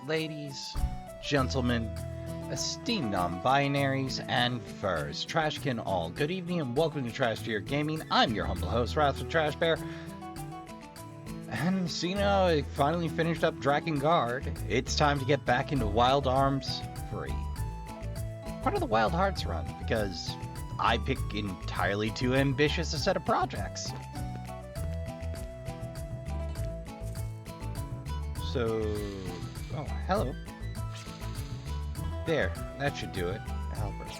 ladies, gentlemen, esteemed non-binaries, and furs. Trashkin all. Good evening and welcome to Trash Tier Gaming. I'm your humble host, Wrathful Trash Bear. And so, I finally finished up Drakengard. It's time to get back into Wild Arms free. Part of the Wild Hearts run, because I pick entirely too ambitious a set of projects. So, oh, hello. There, that should do it. Albert.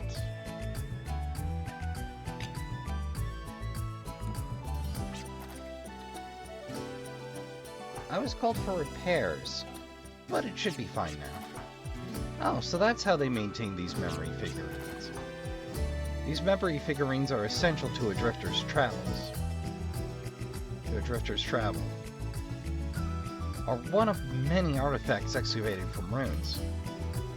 I was called for repairs, but it should be fine now. Oh, so that's how they maintain these memory figurines. These memory figurines are essential to a drifter's travels. Are one of many artifacts excavated from ruins.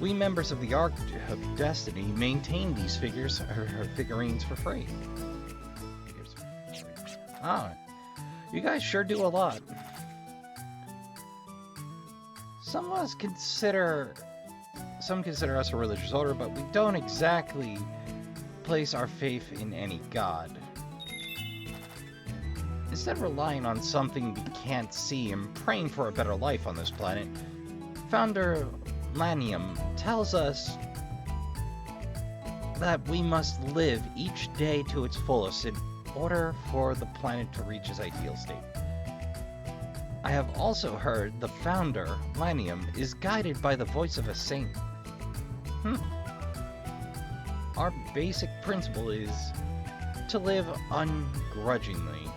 We members of the Ark of Destiny maintain these figurines for free. Ah, you guys sure do a lot. Some consider us a religious order, but we don't exactly place our faith in any god. Instead of relying on something we can't see and praying for a better life on this planet, Founder Lanium tells us that we must live each day to its fullest in order for the planet to reach its ideal state. I have also heard the Founder, Lanium, is guided by the voice of a saint. Our basic principle is to live ungrudgingly,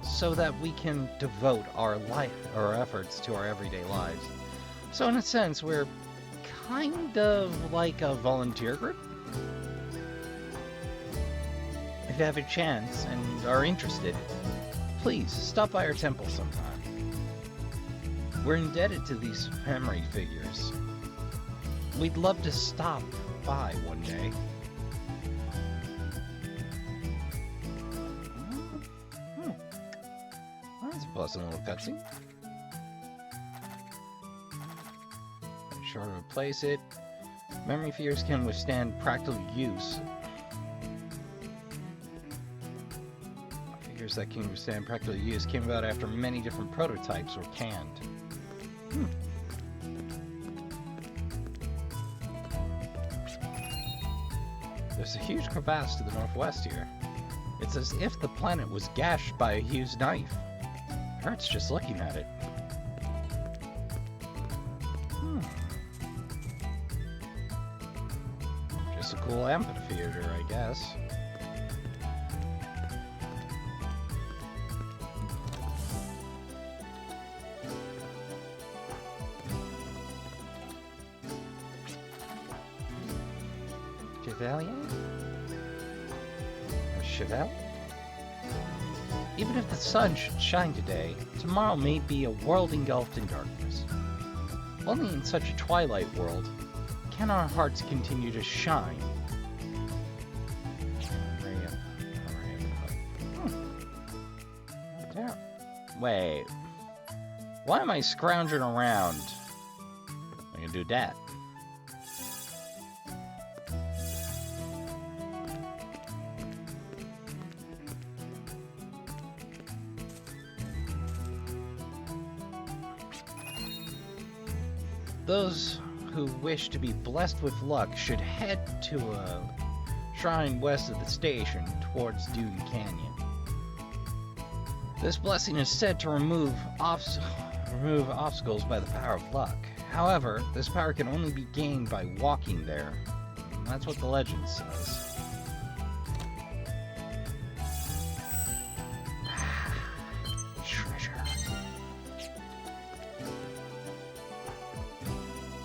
so that we can devote our efforts to our everyday lives. So in a sense, we're kind of like a volunteer group. If you have a chance and are interested, please stop by our temple sometime. We're indebted to these memory figures. We'd love to stop by one day. That's a pleasant little cutscene. Be sure to replace it. Memory figures can withstand practical use. Figures that can withstand practical use came about after many different prototypes were canned. There's a huge crevasse to the northwest here. It's as if the planet was gashed by a huge knife. Hurts just looking at it. Just a cool amphitheater, I guess. Chevalier? Or Chevelle? Even if the sun should shine today, tomorrow may be a world engulfed in darkness. Only in such a twilight world can our hearts continue to shine. Wait. Why am I scrounging around? I can do that. Those who wish to be blessed with luck should head to a shrine west of the station towards Dune Canyon. This blessing is said to remove obstacles by the power of luck. However, this power can only be gained by walking there. That's what the legend says.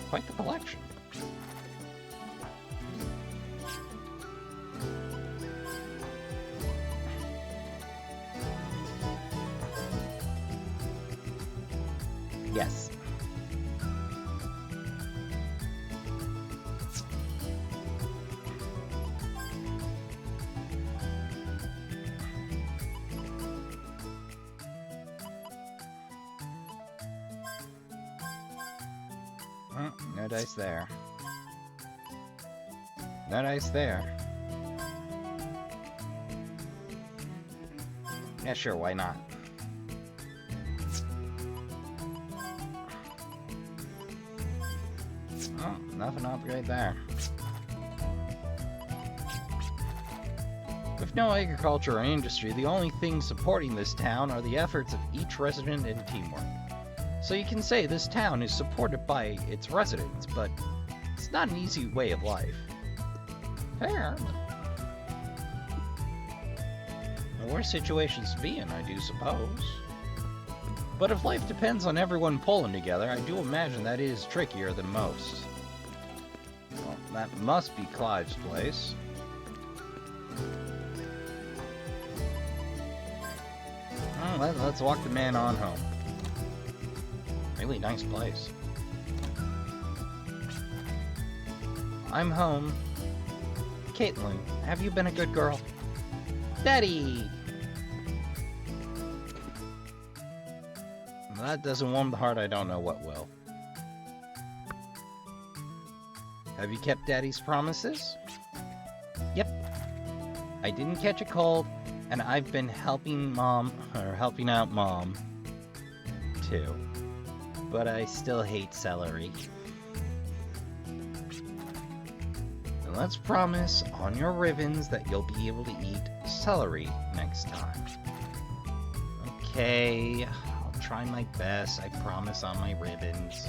Quite the collection. Yes. No dice there. No dice there. Yeah, sure, why not? Oh, nothing to upgrade there. With no agriculture or industry, the only things supporting this town are the efforts of each resident and teamwork. So you can say this town is supported by its residents, but it's not an easy way of life. Fair. The worst situations to be in, I do suppose. But if life depends on everyone pulling together, I do imagine that is trickier than most. Well, that must be Clive's place. Well, let's walk the man on home. Really nice place. I'm home. Kaitlyn, have you been a good girl? Daddy! If that doesn't warm the heart, I don't know what will. Have you kept Daddy's promises? Yep. I didn't catch a cold, and I've been helping out Mom, too. But I still hate celery. And let's promise on your ribbons that you'll be able to eat celery next time. Okay, I'll try my best, I promise on my ribbons.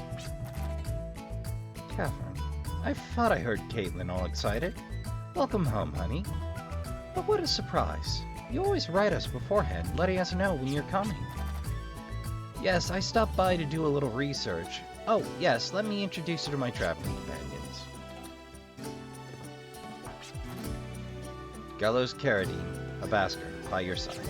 Catherine, I thought I heard Kaitlyn all excited. Welcome home, honey. But what a surprise. You always write us beforehand, letting us know when you're coming. Yes, I stopped by to do a little research. Oh, yes, let me introduce you to my traveling companions. Gallows Carradine, a Basker, by your side.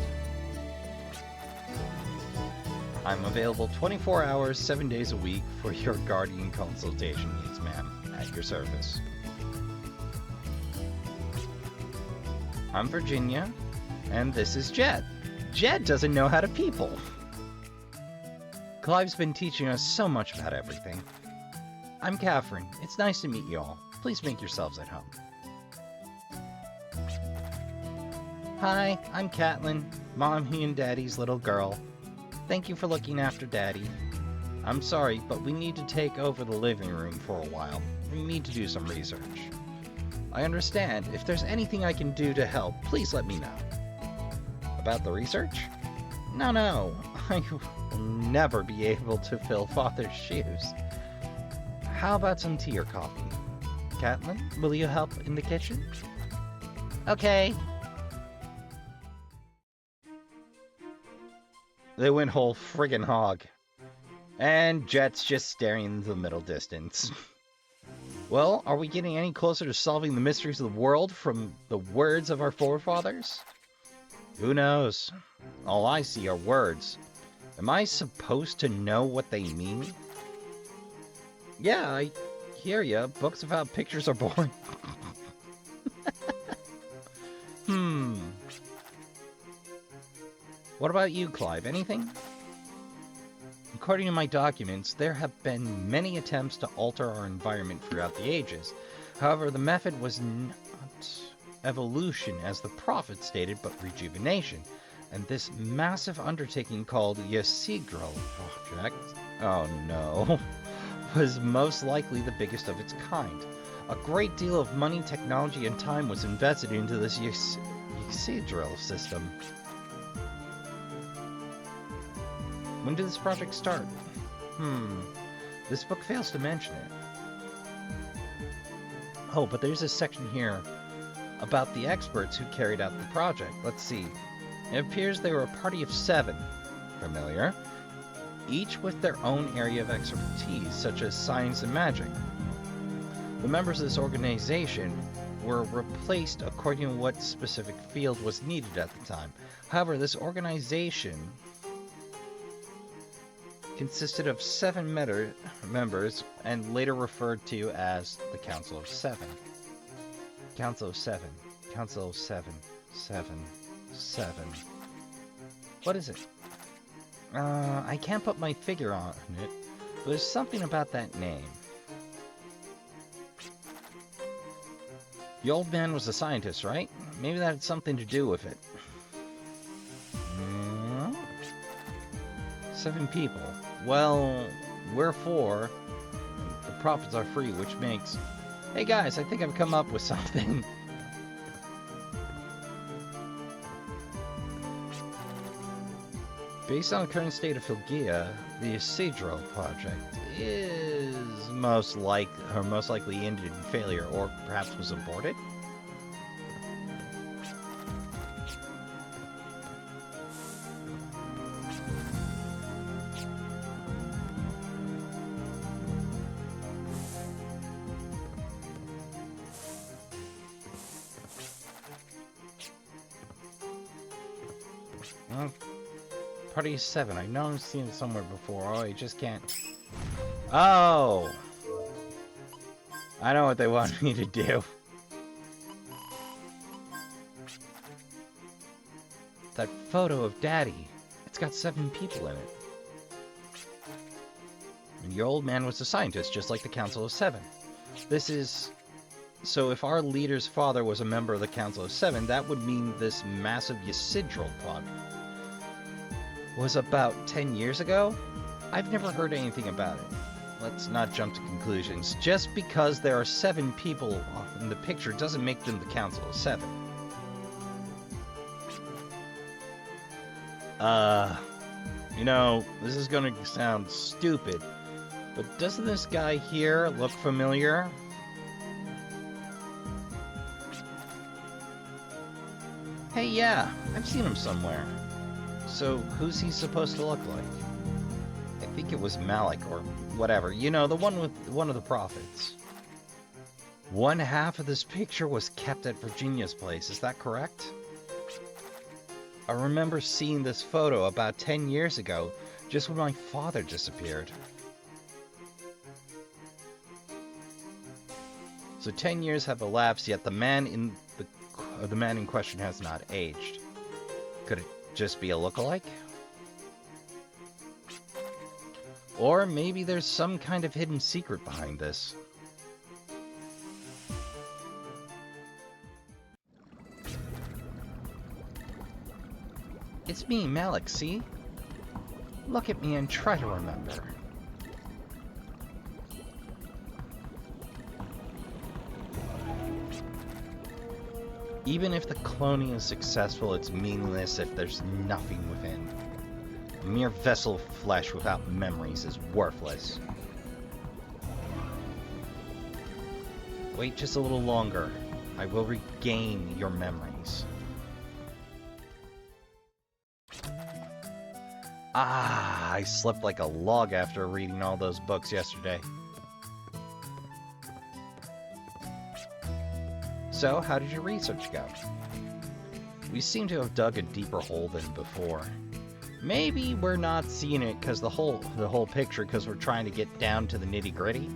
I'm available 24 hours, 7 days a week for your guardian consultation needs, ma'am, at your service. I'm Virginia, and this is Jed. Jed doesn't know how to people. Clive's been teaching us so much about everything. I'm Catherine. It's nice to meet you all. Please make yourselves at home. Hi, I'm Kaitlyn, Mommy and Daddy's little girl. Thank you for looking after Daddy. I'm sorry, but we need to take over the living room for a while. We need to do some research. I understand. If there's anything I can do to help, please let me know. About the research? No. I will never be able to fill Father's shoes. How about some tea or coffee? Kaitlyn, will you help in the kitchen? Okay. They went whole friggin' hog. And Jet's just staring into the middle distance. Well, are we getting any closer to solving the mysteries of the world from the words of our forefathers? Who knows? All I see are words. Am I supposed to know what they mean? Yeah, I hear ya. Books about pictures are boring. What about you, Clive? Anything? According to my documents, there have been many attempts to alter our environment throughout the ages. However, the method was not evolution, as the prophet stated, but rejuvenation. And this massive undertaking called the Ysigdral Project, oh no, was most likely the biggest of its kind. A great deal of money, technology, and time was invested into this Ysigdral system. When did this project start? This book fails to mention it. Oh, but there's a section here about the experts who carried out the project. Let's see. It appears they were a party of 7. Familiar. Each with their own area of expertise, such as science and magic. The members of this organization were replaced according to what specific field was needed at the time. However, this organization consisted of 7 members and later referred to as the Council of 7. Council of 7. Council of 7. 7. What is it? I can't put my figure on it, but there's something about that name. The old man was a scientist, right? Maybe that had something to do with it. 7 people. Well, we're 4. The profits are free, which makes... Hey guys, I think I've come up with something. Based on the current state of Philgia, the Isidro project is most likely ended in failure, or perhaps was aborted? Party 7. I know I've seen it somewhere before. Oh, I just can't... Oh! I know what they want me to do. That photo of Daddy. It's got 7 people in it. And your old man was a scientist, just like the Council of 7. This is... So if our leader's father was a member of the Council of 7, that would mean this massive Ysidral project was about 10 years ago? I've never heard anything about it. Let's not jump to conclusions. Just because there are 7 people in the picture doesn't make them the Council of 7. You know, this is gonna sound stupid, but doesn't this guy here look familiar? Hey, yeah, I've seen him somewhere. So, who's he supposed to look like? I think it was Malik, or whatever. You know, the one with one of the prophets. One half of this picture was kept at Virginia's place, is that correct? I remember seeing this photo about 10 years ago, just when my father disappeared. So 10 years have elapsed, yet the man in question has not aged. Could it just be a lookalike? Or maybe there's some kind of hidden secret behind this. It's me, Malik, see? Look at me and try to remember. Even if the cloning is successful, it's meaningless if there's nothing within. A mere vessel of flesh without memories is worthless. Wait just a little longer. I will regain your memories. Ah, I slept like a log after reading all those books yesterday. So, how did your research go? We seem to have dug a deeper hole than before. Maybe we're not seeing it because the whole picture because we're trying to get down to the nitty-gritty.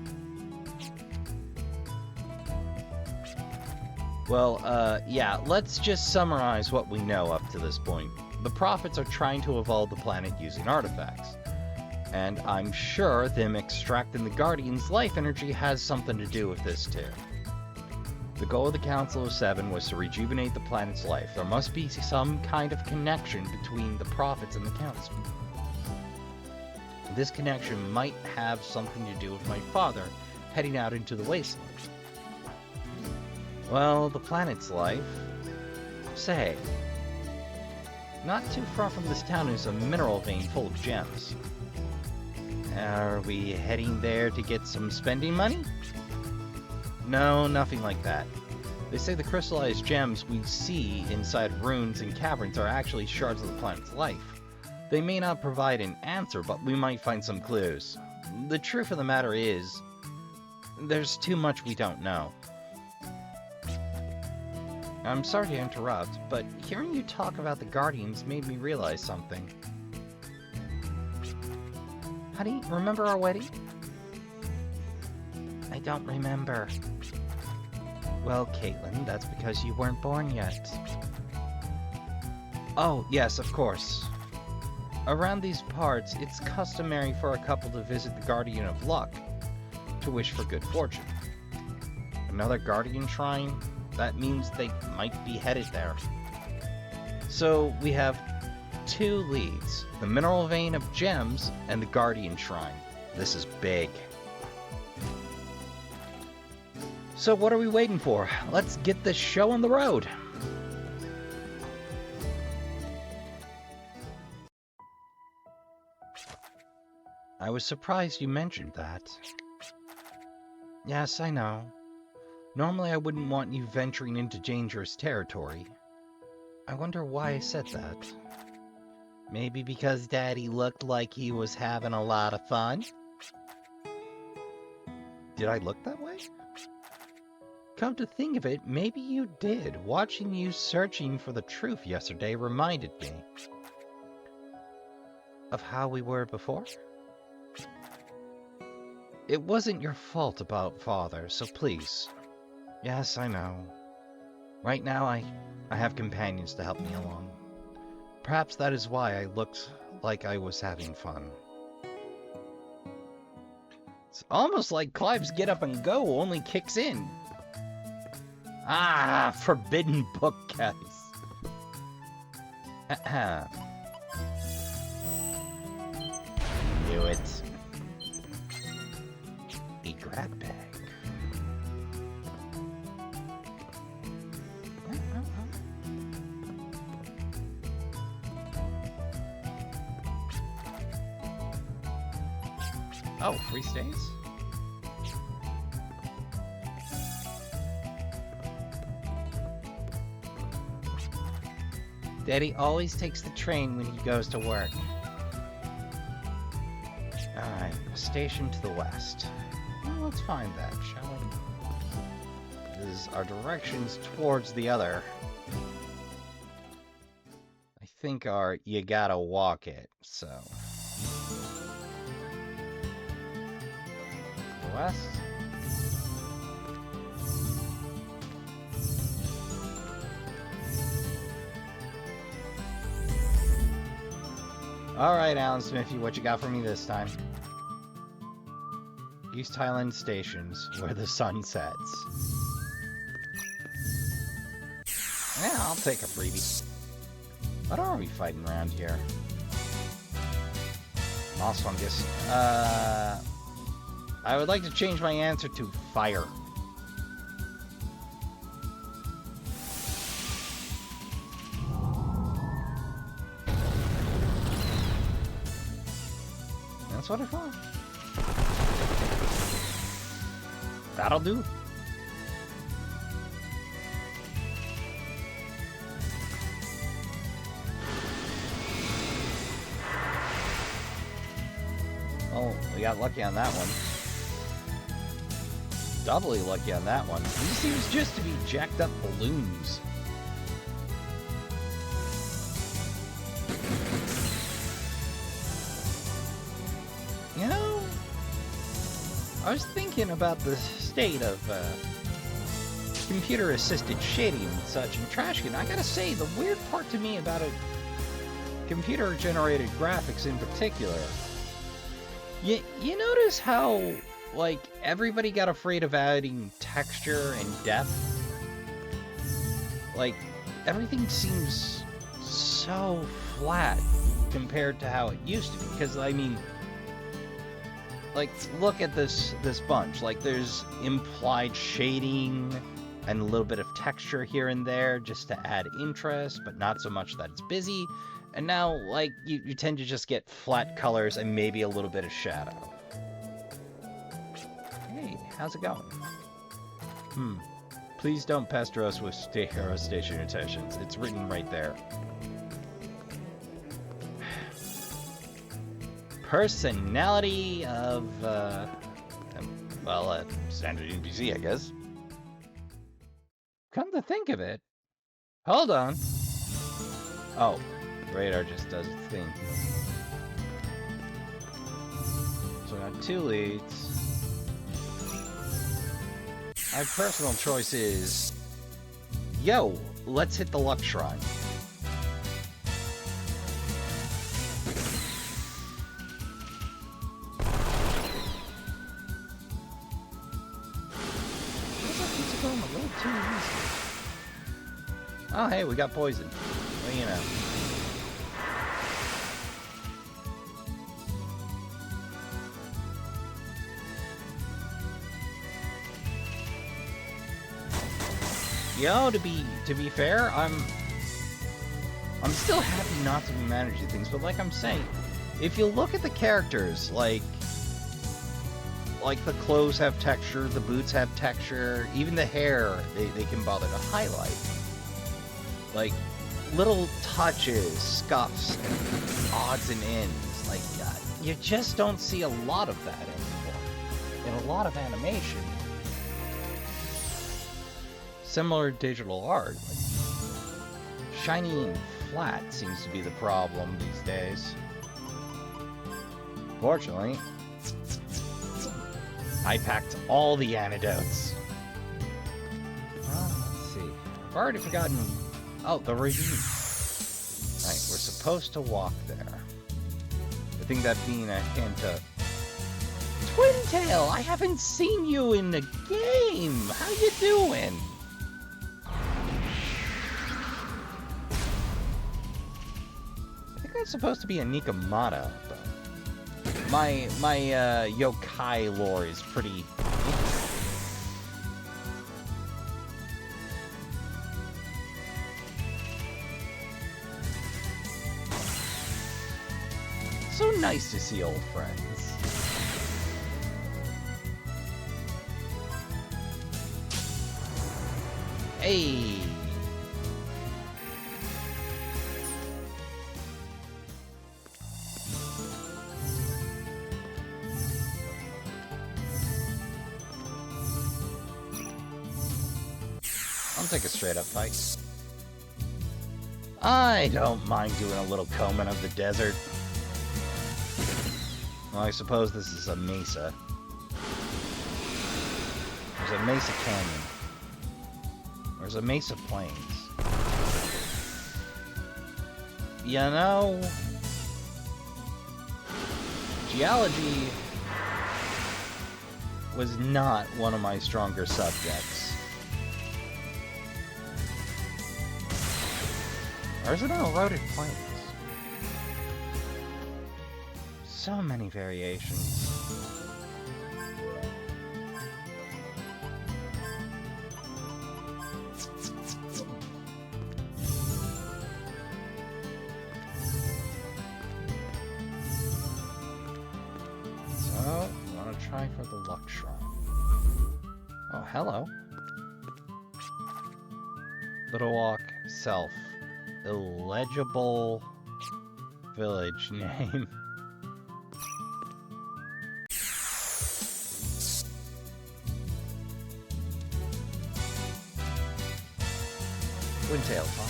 Well, yeah, let's just summarize what we know up to this point. The prophets are trying to evolve the planet using artifacts. And I'm sure them extracting the Guardian's life energy has something to do with this too. The goal of the Council of 7 was to rejuvenate the planet's life. There must be some kind of connection between the prophets and the Council. This connection might have something to do with my father heading out into the wasteland. Well, the planet's life... Say, not too far from this town is a mineral vein full of gems. Are we heading there to get some spending money? No, nothing like that. They say the crystallized gems we see inside ruins and caverns are actually shards of the planet's life. They may not provide an answer, but we might find some clues. The truth of the matter is, there's too much we don't know. I'm sorry to interrupt, but hearing you talk about the Guardians made me realize something. Honey, remember our wedding? I don't remember. Well, Kaitlyn, that's because you weren't born yet. Oh, yes, of course. Around these parts, it's customary for a couple to visit the Guardian of Luck, to wish for good fortune. Another Guardian shrine? that means they might be headed there. So we have 2 leads, the mineral vein of gems and the guardian shrine. This is big. So what are we waiting for? Let's get this show on the road. I was surprised you mentioned that. Yes, I know. Normally I wouldn't want you venturing into dangerous territory. I wonder why I said that. Maybe because Daddy looked like he was having a lot of fun? Did I look that way? Come to think of it, maybe you did. Watching you searching for the truth yesterday reminded me of how we were before. It wasn't your fault about Father, so please. Yes, I know. Right now I have companions to help me along. Perhaps that is why I looked like I was having fun. It's almost like Clive's get up and go only kicks in. Ah, forbidden book, guys. Knew it. A grab bag. Oh, free stays? Daddy always takes the train when he goes to work. Alright, a station to the west. Well, let's find that, shall we? This is our directions towards the other. I think our you gotta walk it, so. The west. Alright, Alan Smithy, what you got for me this time? East Highland Stations, where the sun sets. Yeah, I'll take a freebie. What are we fighting around here? Moss fungus. I would like to change my answer to fire. That's what I thought. That'll do. Oh, we got lucky on that one. Doubly lucky on that one. These seems just to be jacked up balloons. You know, I was thinking about the state of computer-assisted shading and such in Trashkin. I gotta say, the weird part to me about computer-generated graphics in particular, you notice how, like, everybody got afraid of adding texture and depth? Like, everything seems so flat compared to how it used to be. Because, I mean, like, look at this bunch. Like, there's implied shading and a little bit of texture here and there just to add interest, but not so much that it's busy. And now, like, you tend to just get flat colors and maybe a little bit of shadow. Hey, how's it going? Please don't pester us with hero station attentions. It's written right there. Personality of, standard NPC, I guess. Come to think of it. Hold on. Oh, radar just does its thing. So I got 2 leads. My personal choice is, yo, let's hit the luck shrine. Feels like it's going a little too easy. Oh, hey, we got poison. What do you know? Yo, to be fair, I'm still happy not to be managing things, but like I'm saying, if you look at the characters, like the clothes have texture, the boots have texture, even the hair, they can bother to highlight. Like, little touches, scuffs, and odds and ends. Like, you just don't see a lot of that anymore in a lot of animation. Similar digital art, like, shiny and flat seems to be the problem these days. Fortunately, I packed all the antidotes. Let's see. I've already forgotten. Oh, the ravine. Right, we're supposed to walk there. I think that being a hint of... Twintail, I haven't seen you in the game. How you doing? I think that's supposed to be a Nikomata, but my yokai lore is pretty... So nice to see old friends. Hey! I'll take a straight up fight. I don't mind doing a little combing of the desert. Well, I suppose this is a mesa. There's a mesa canyon. There's a mesa plains. You know, geology was not one of my stronger subjects. Or is it an eroded plains? So many variations. So, want to try for the luck shrine. Oh, hello. Little Walk, self. Illegible village name. Windtail, huh?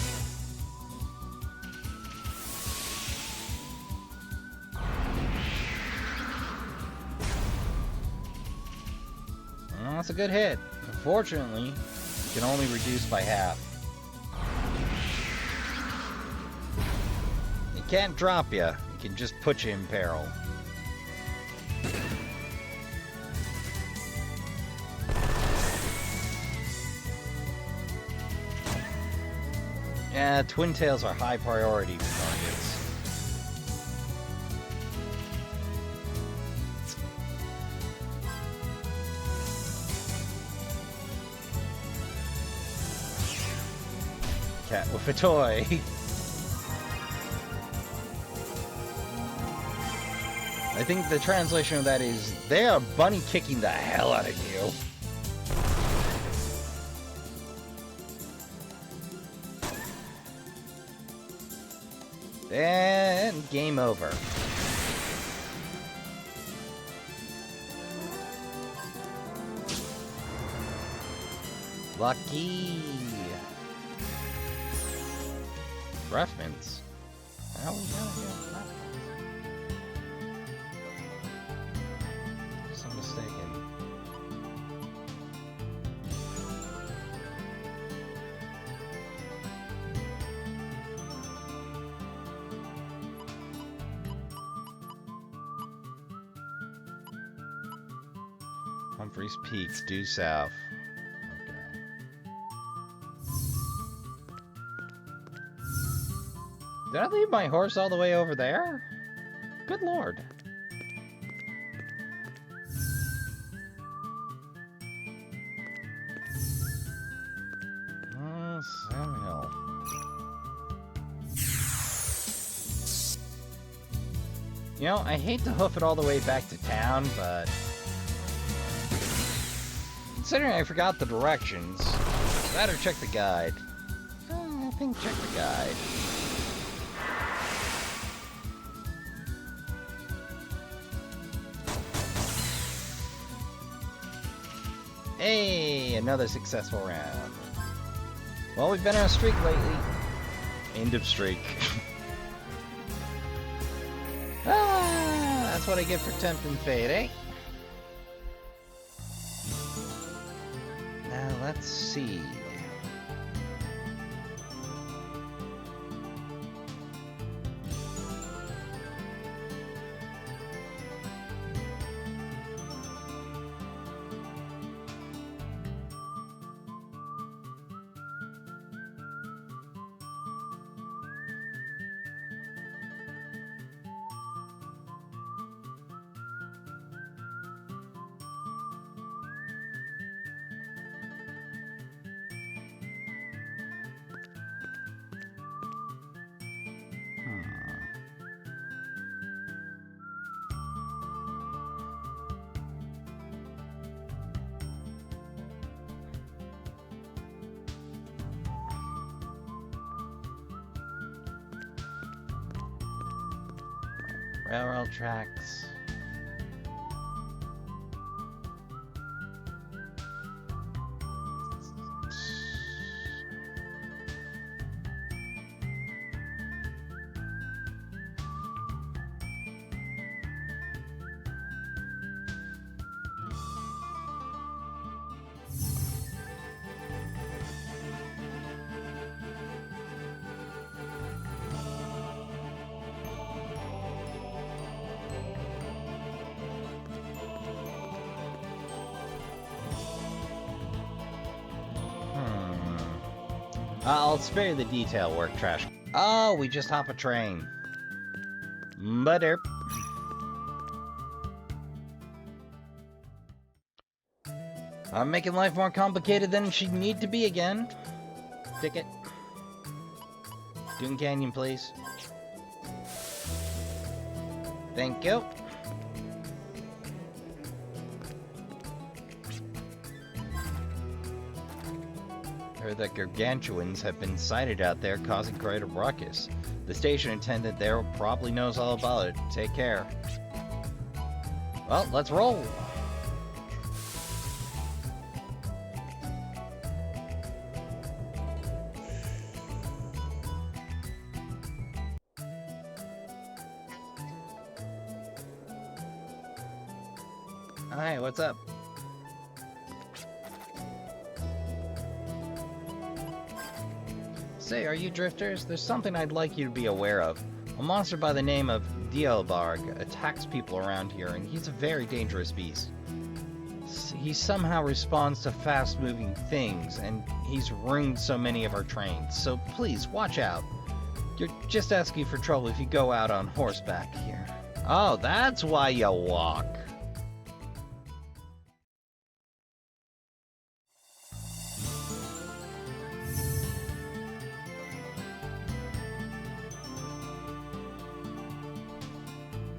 Well, that's a good hit. Unfortunately, you can only reduce by half. It can't drop you. It can just put you in peril. Yeah, twin tails are high priority targets. Cat with a toy. I think the translation of that is, they are bunny kicking the hell out of you. And game over. Lucky. Breath mints. How we gonna get breath mints? I'm mistaken. Humphreys Peaks, due south. Okay. Did I leave my horse all the way over there? Good lord. Sam Hill. You know, I hate to hoof it all the way back to town, but considering I forgot the directions, better check the guide. I think check the guide. Hey, another successful round. Well, we've been on a streak lately. End of streak. That's what I get for tempting fate, eh? Now, let's see. Railroad tracks. I'll spare the detail work, Trashkin. Oh, we just hop a train. Butter. I'm making life more complicated than it should need to be again. Ticket. Dune Canyon, please. Thank you. Heard that gargantuans have been sighted out there causing quite a ruckus. The station attendant there probably knows all about it. Take care. Well, let's roll. Hi, what's up? Say, are you drifters? There's something I'd like you to be aware of. A monster by the name of Dielbarg attacks people around here, and he's a very dangerous beast. He somehow responds to fast-moving things, and he's ruined so many of our trains. So please, watch out. You're just asking for trouble if you go out on horseback here. Oh, that's why you walk.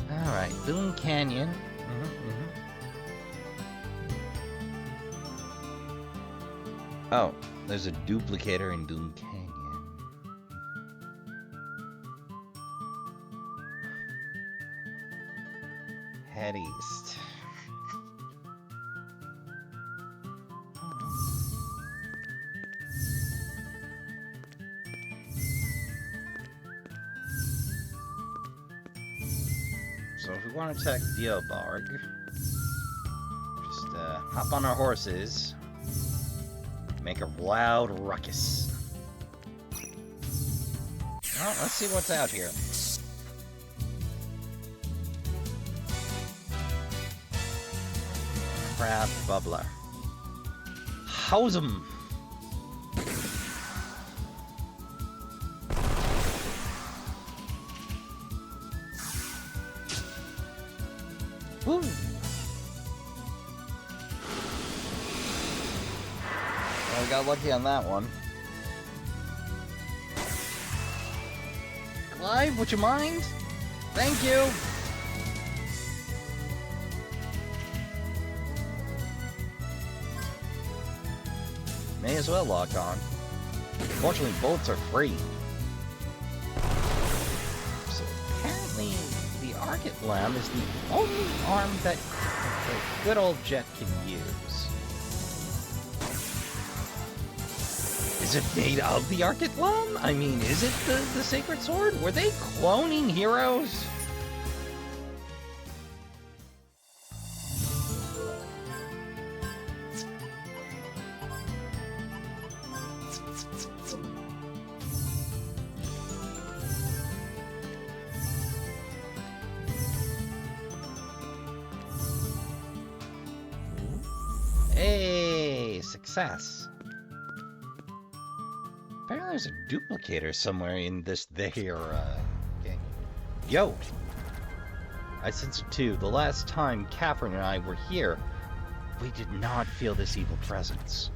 Alright, Dune Canyon. Oh, there's a duplicator in Dune Canyon. Head east. So if we want to attack Dielbarg, just hop on our horses, make a loud ruckus. Well, let's see what's out here. Crab bubbler. House 'em! Woo! Well, we got lucky on that one. Clive, would you mind? Thank you! May as well lock on. Fortunately, bolts are free. So apparently, the Arget Lamb is the only arm that the good old Jet can use. Is it made of the Arget Lamb? I mean, is it the Sacred Sword? Were they cloning heroes? Hey, success. Apparently there's a duplicator somewhere in this game. Yo! I sense it too. The last time Catherine and I were here, we did not feel this evil presence.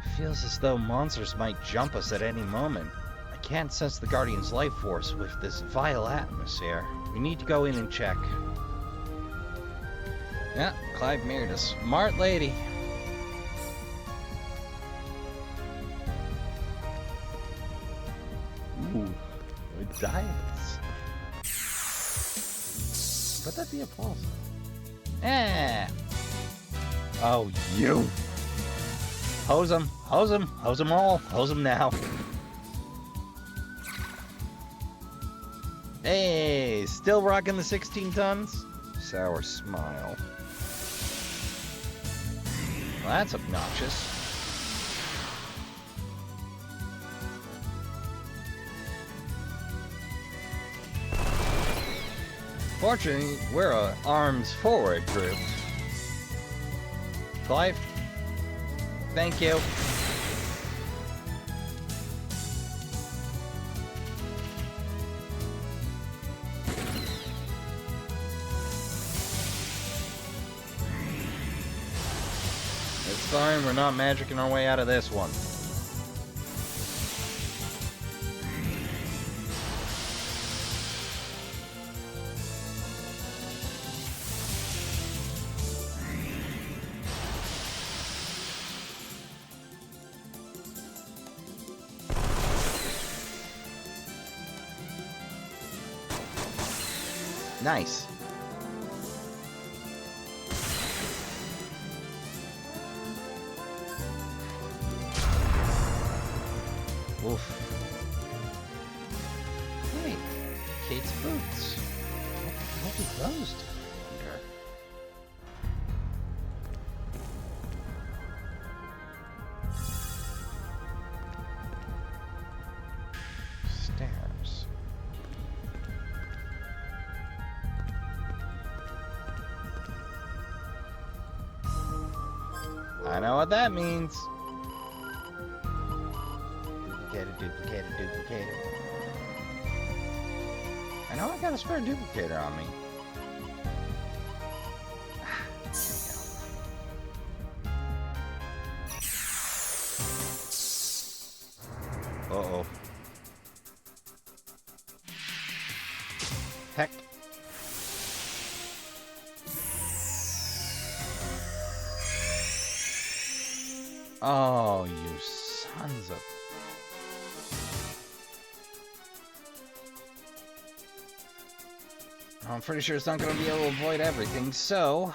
It feels as though monsters might jump us at any moment. I can't sense the Guardian's life force with this vile atmosphere. We need to go in and check. Yeah, Clive married a smart lady. Ooh, diamonds. Would that be a pulse? Eh. Oh, you. Hose them, hose them, hose them all, hose them now. Hey, still rocking the 16 tons? Sour smile. Well, that's obnoxious. Fortunately, we're a arms forward group. Clive, thank you. It's fine, we're not magicking our way out of this one. Nice. Oof. Hey, Kate's boots. What did those do? Stairs. I know what that means. Duplicator, duplicator. I know I got a spare duplicator on me. Uh-oh. Heck. Oh, you sons of... I'm pretty sure it's not going to be able to avoid everything, so...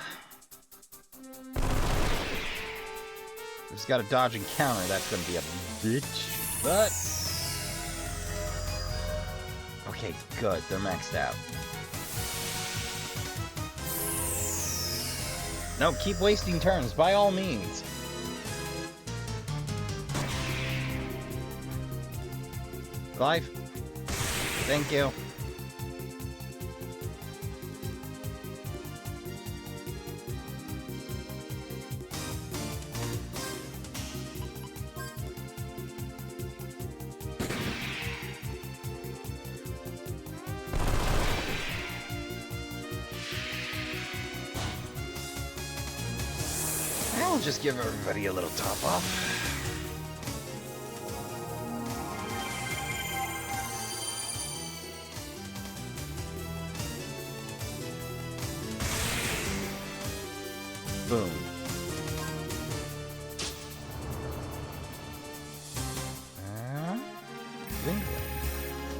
Just got to dodge and counter. That's going to be a bitch. But... Okay, good. They're maxed out. No, keep wasting turns, by all means. Clive? Thank you. I'll just give everybody a little top off. Boom.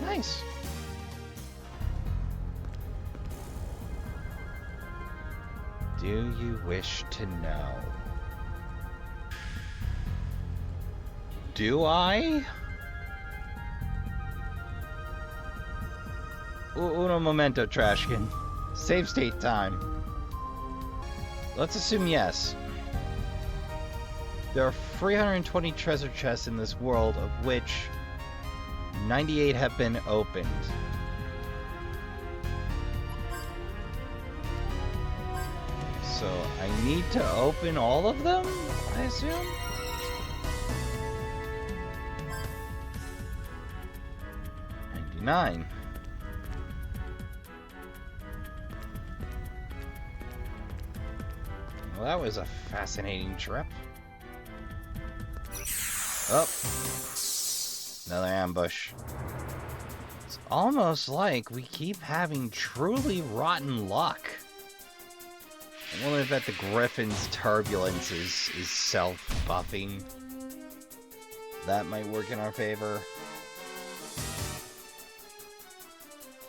Nice. Do you wish to know? Do I? Uno momento, Trashkin. Save state time. Let's assume yes. There are 320 treasure chests in this world, of which 98 have been opened. So I need to open all of them, I assume? $99. Well, that was a fascinating trip. Oh. Another ambush. It's almost like we keep having truly rotten luck. I wonder if that the Griffin's turbulence is self-buffing. That might work in our favor.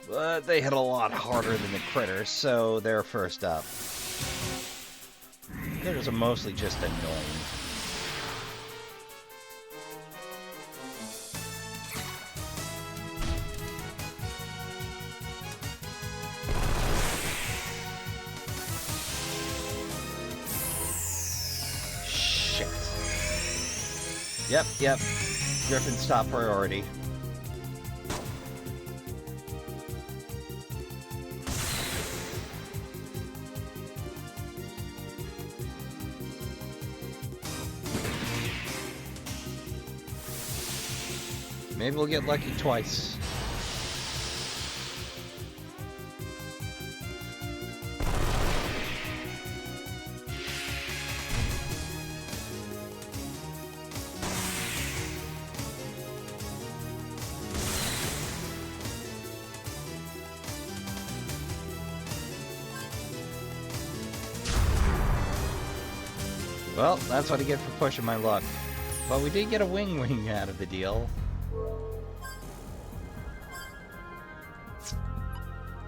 But they hit a lot harder than the critters, so they're first up. Critters are mostly just annoying. Yep. Griffin's top priority. Maybe we'll get lucky twice. Well, that's what I get for pushing my luck. But we did get a wing out of the deal.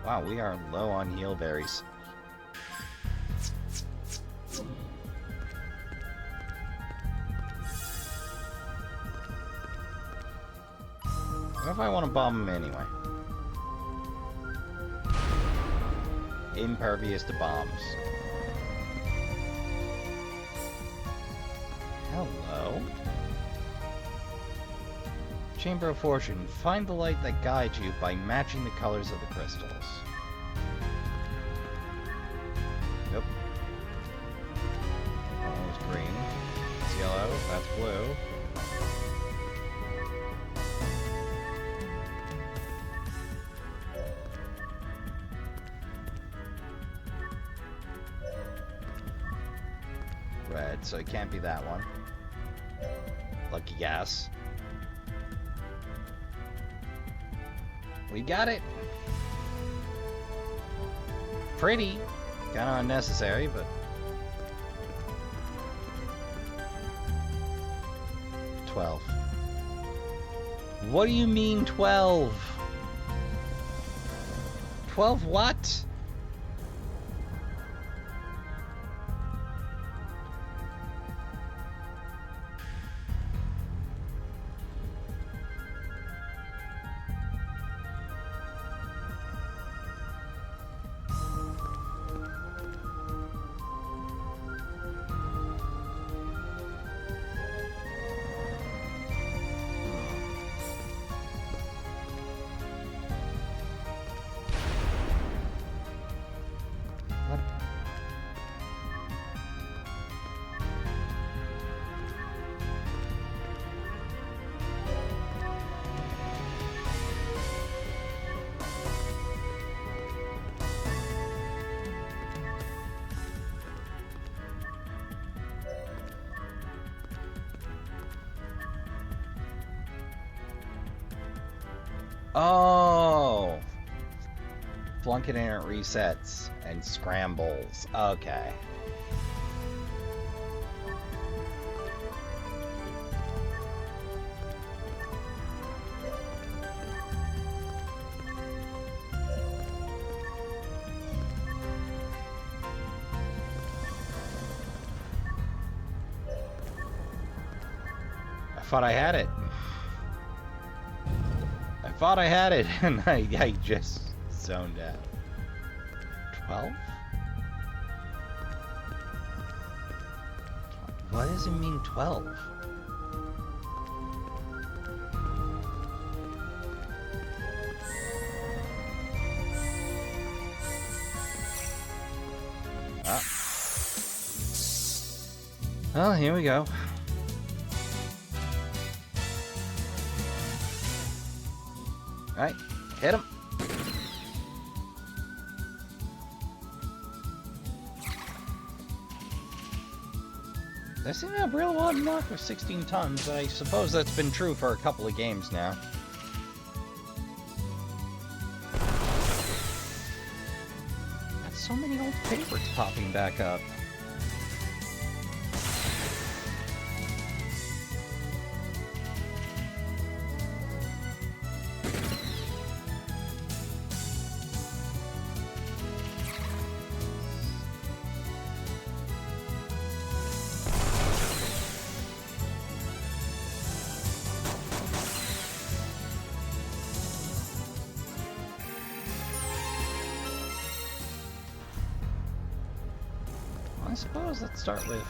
Wow, we are low on heal berries. What if I want to bomb them anyway? Impervious to bombs. Hello? Chamber of Fortune. Find the light that guides you by matching the colors of the crystals. Nope. That one was green. It's yellow. That's blue. Red, so it can't be that one. Lucky gas. We got it! Pretty. Kinda unnecessary, but... 12. What do you mean 12? 12 what? Oh! Flunk it and it resets and scrambles. Okay. I thought I had it. I thought I had it, and I just zoned out. 12? What does it mean, 12? Ah. Well, here we go. Alright, hit him. I seem to have real odd luck with 16 tons, but I suppose that's been true for a couple of games now. Got so many old favorites popping back up. I suppose let's start with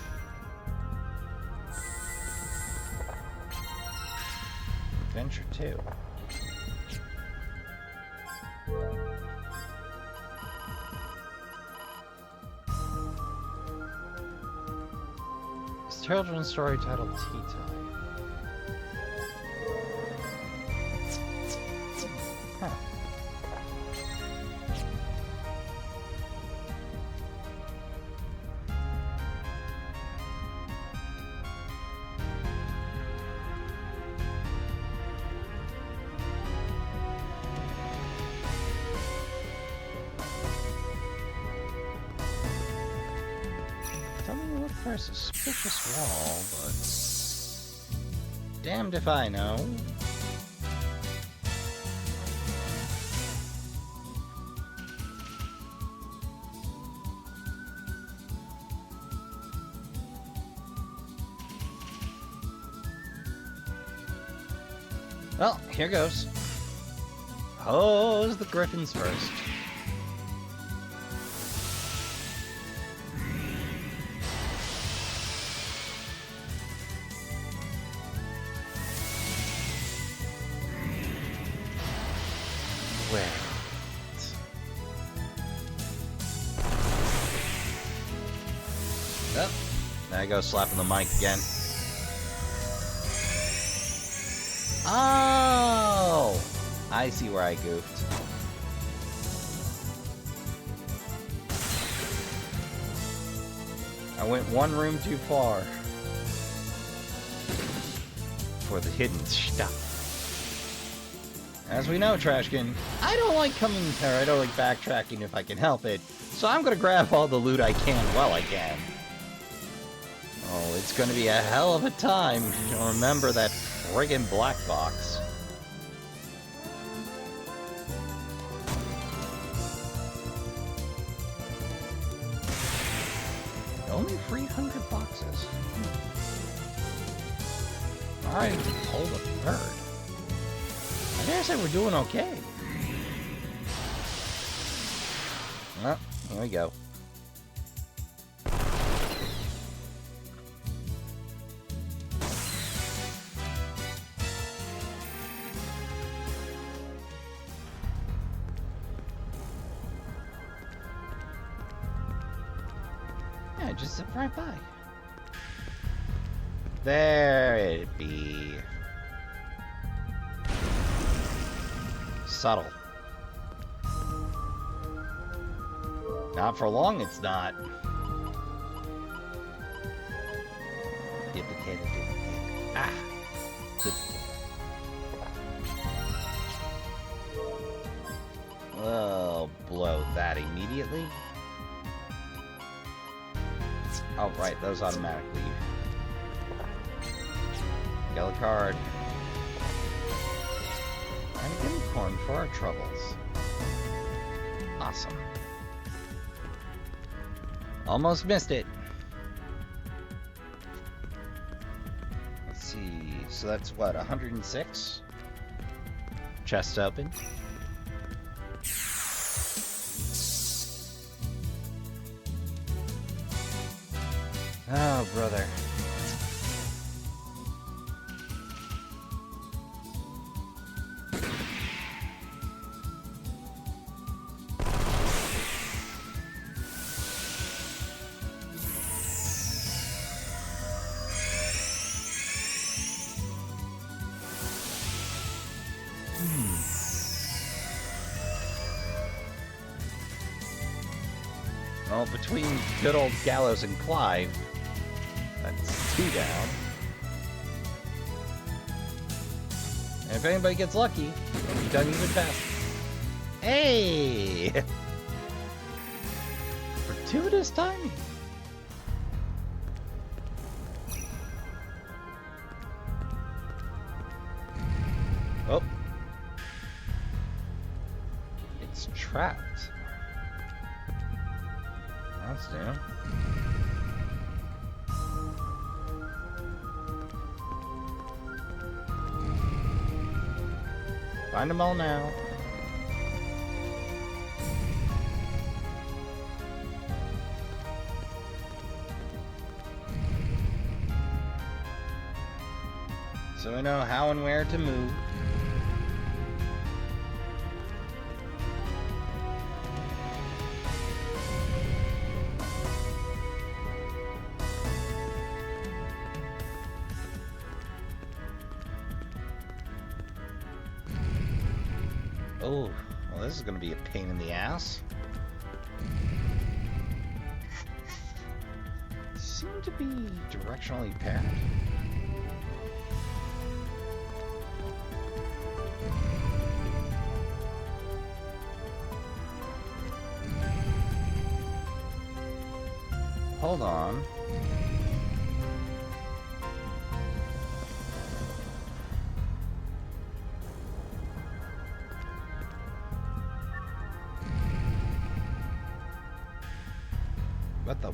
Adventure 2. It's a children's story titled Tea Time. Huh. Don't look for a suspicious wall, but damned if I know. Well, here goes. Hose the griffins first. Wait. Oh, there I go, slapping the mic again. Oh! I see where I goofed. I went one room too far for the hidden stuff. As we know, Trashkin, I don't like backtracking if I can help it, so I'm gonna grab all the loot I can while I can. Oh, it's gonna be a hell of a time to remember that friggin' black box. Only 300 boxes. Alright, hold a third. I dare say we're doing okay. Well, here we go. Yeah, just zip right by. There it be. Subtle. Not for long, it's not. Ah. I'll blow that immediately. Oh, right, those automatically. Yellow card. And a unicorn for our troubles. Awesome. Almost missed it. Let's see. So that's what, 106? Chest open. Oh, brother. Well, between good old Gallows and Clive, that's 2 down. And if anybody gets lucky, it'll be done even faster. Hey! Fortuitous timing. Oh. It's trapped. That's new. Find them all now. So we know how and where to move. Oh, well, this is going to be a pain in the ass. Seem to be directionally paired. Hold on. What the?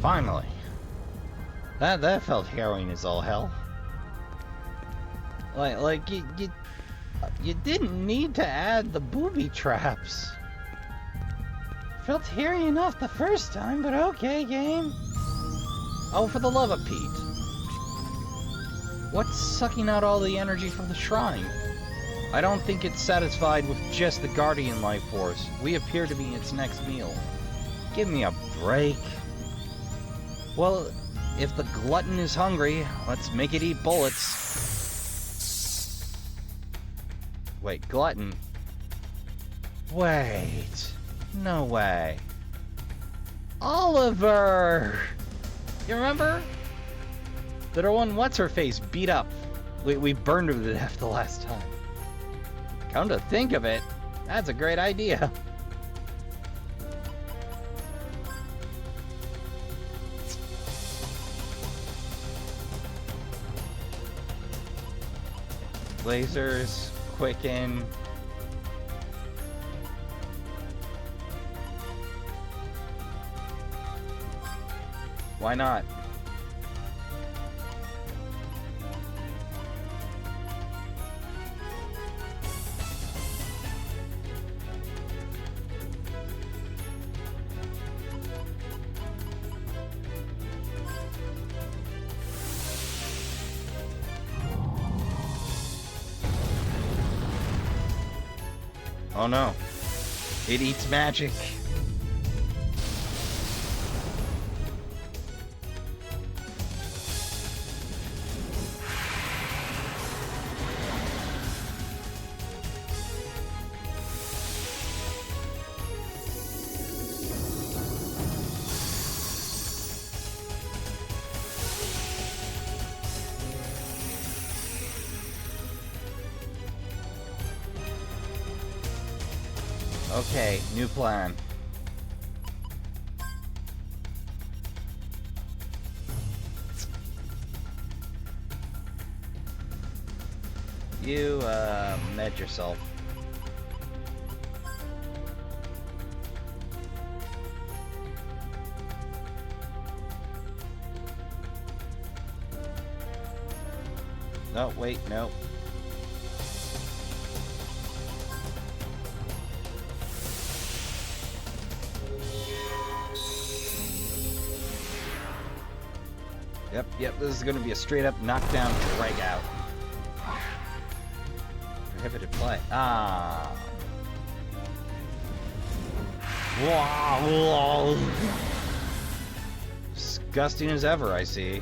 Finally. That felt harrowing as all hell. Like you didn't need to add the booby traps. Felt hairy enough the first time, but okay, game. Oh, for the love of Pete. What's sucking out all the energy from the shrine? I don't think it's satisfied with just the guardian life force. We appear to be its next meal. Give me a break. Well, if the glutton is hungry, let's make it eat bullets. Wait, glutton? Wait. No way. Oliver! You remember? That our one what's-her-face beat up. We burned her to death the last time. Come to think of it, that's a great idea. Lasers, quicken. Why not? Oh no. It eats magic. Okay, new plan. You, med yourself. No, wait, no. Yep, this is gonna be a straight up knockdown drag out. Prohibited play. Ah. Wow. Disgusting as ever, I see.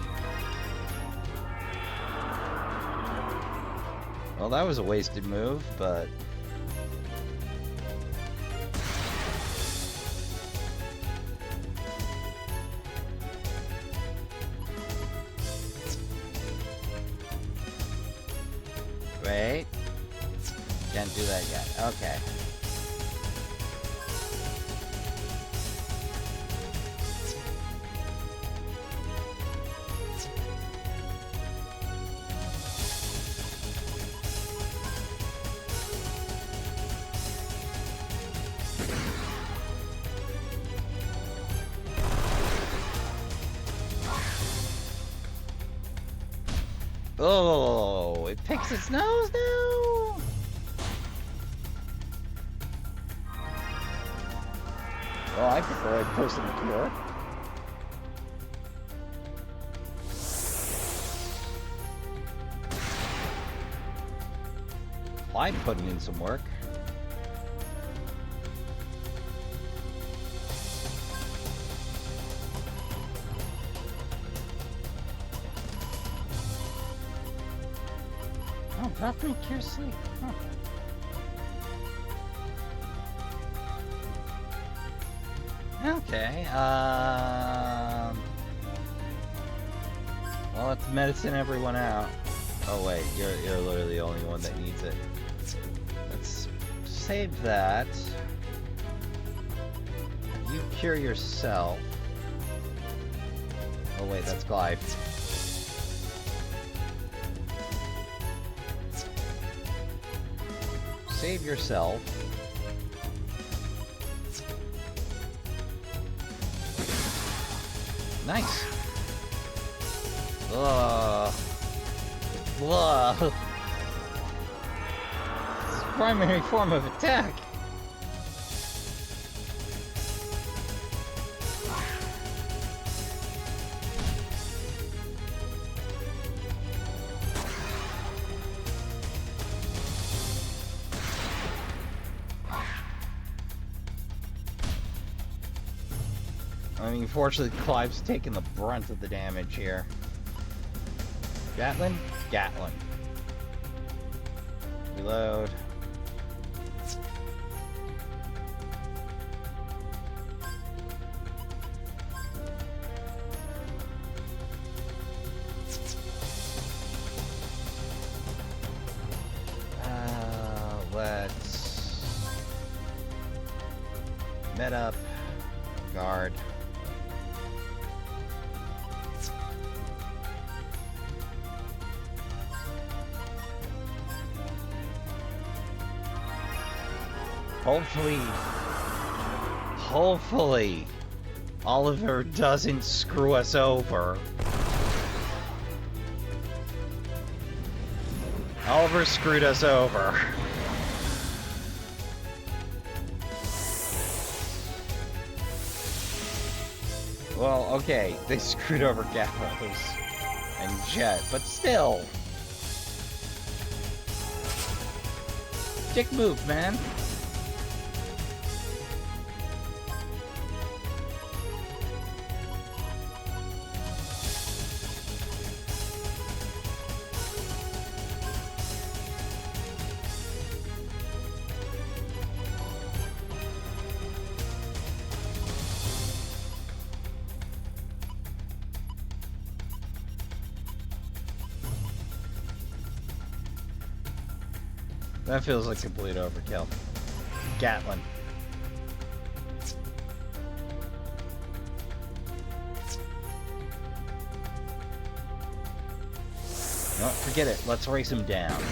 Well, that was a wasted move, but... Wait. Can't do that yet. Okay. Oh, it picks its nose now? Well, I prefer it posting a cure. I'm putting in some work. Oh, breath make cure sleep. Huh. Okay, well, let's medicine everyone out. Oh wait, you're literally the only one that needs it. Let's save that. You cure yourself. Oh wait, that's Clive. Save yourself. Nice. Ugh. Ugh. It's a primary form of attack. I mean, fortunately, Clive's taking the brunt of the damage here. Gatlin? Gatlin. Reload. Let's... Med up. Guard. Hopefully, Oliver doesn't screw us over. Oliver screwed us over. Well, okay, they screwed over Gallows and Jet, but still. Dick move, man. That feels like complete overkill. Gatlin. No, forget it. Let's race him down.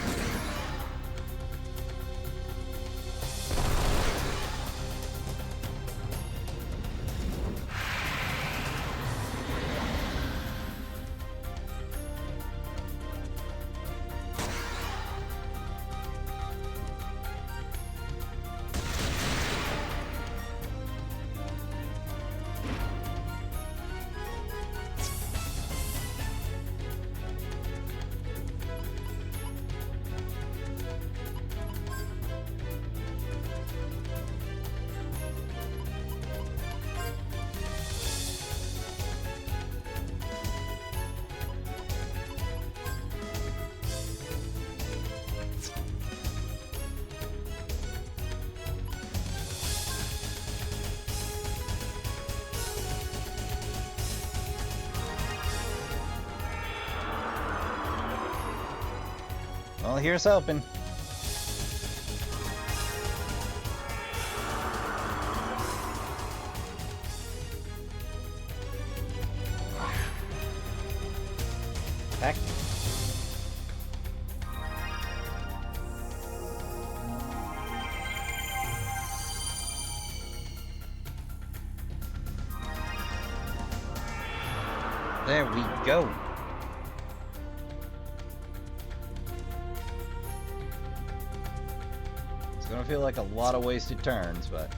Well, here's hoping. Heck. There we go. It's gonna feel like a lot of wasted turns, but...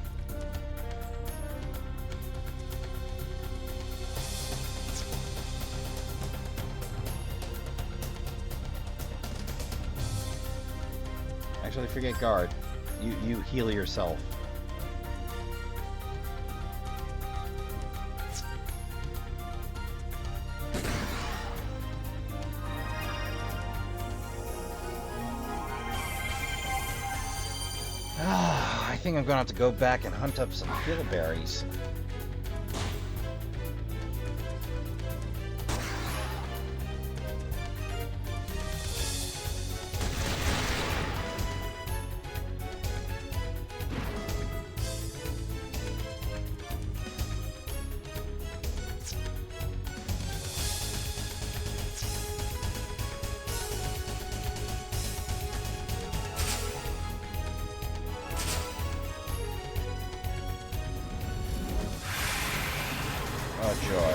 Actually, forget guard. You heal yourself. I think I'm gonna have to go back and hunt up some bilberries. Oh, joy.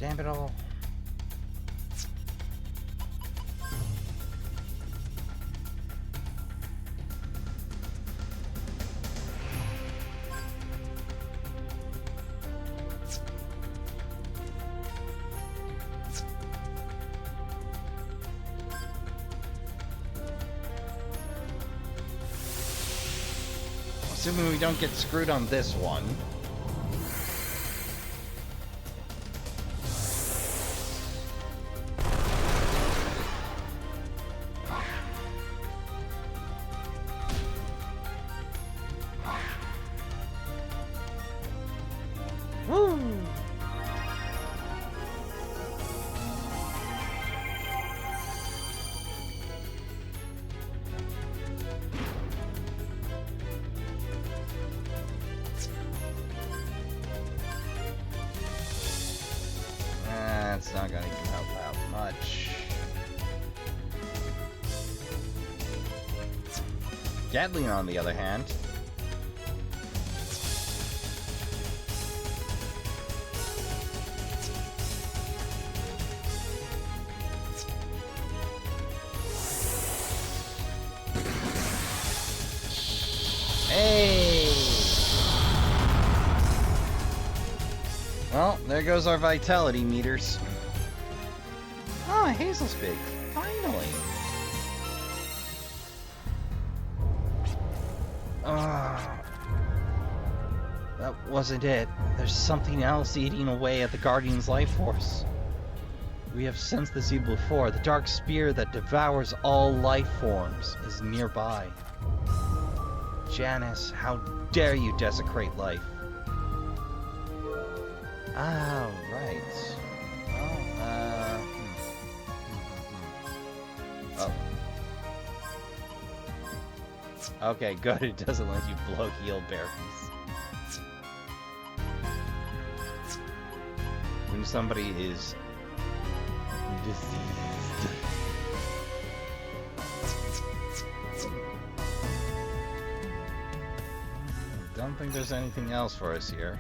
Damn it all. Assuming we don't get screwed on this one. Woo! Kaitlyn, on the other hand, hey! Well, there goes our vitality meters. Oh, Hazel's big. Finally. That wasn't it. There's something else eating away at the Guardian's life force. We have sensed this evil before. The dark spear that devours all life forms is nearby. Janus, how dare you desecrate life? Ah, right. Oh. Okay, good. It doesn't let you blow heal berries. When somebody is diseased. Don't think there's anything else for us here.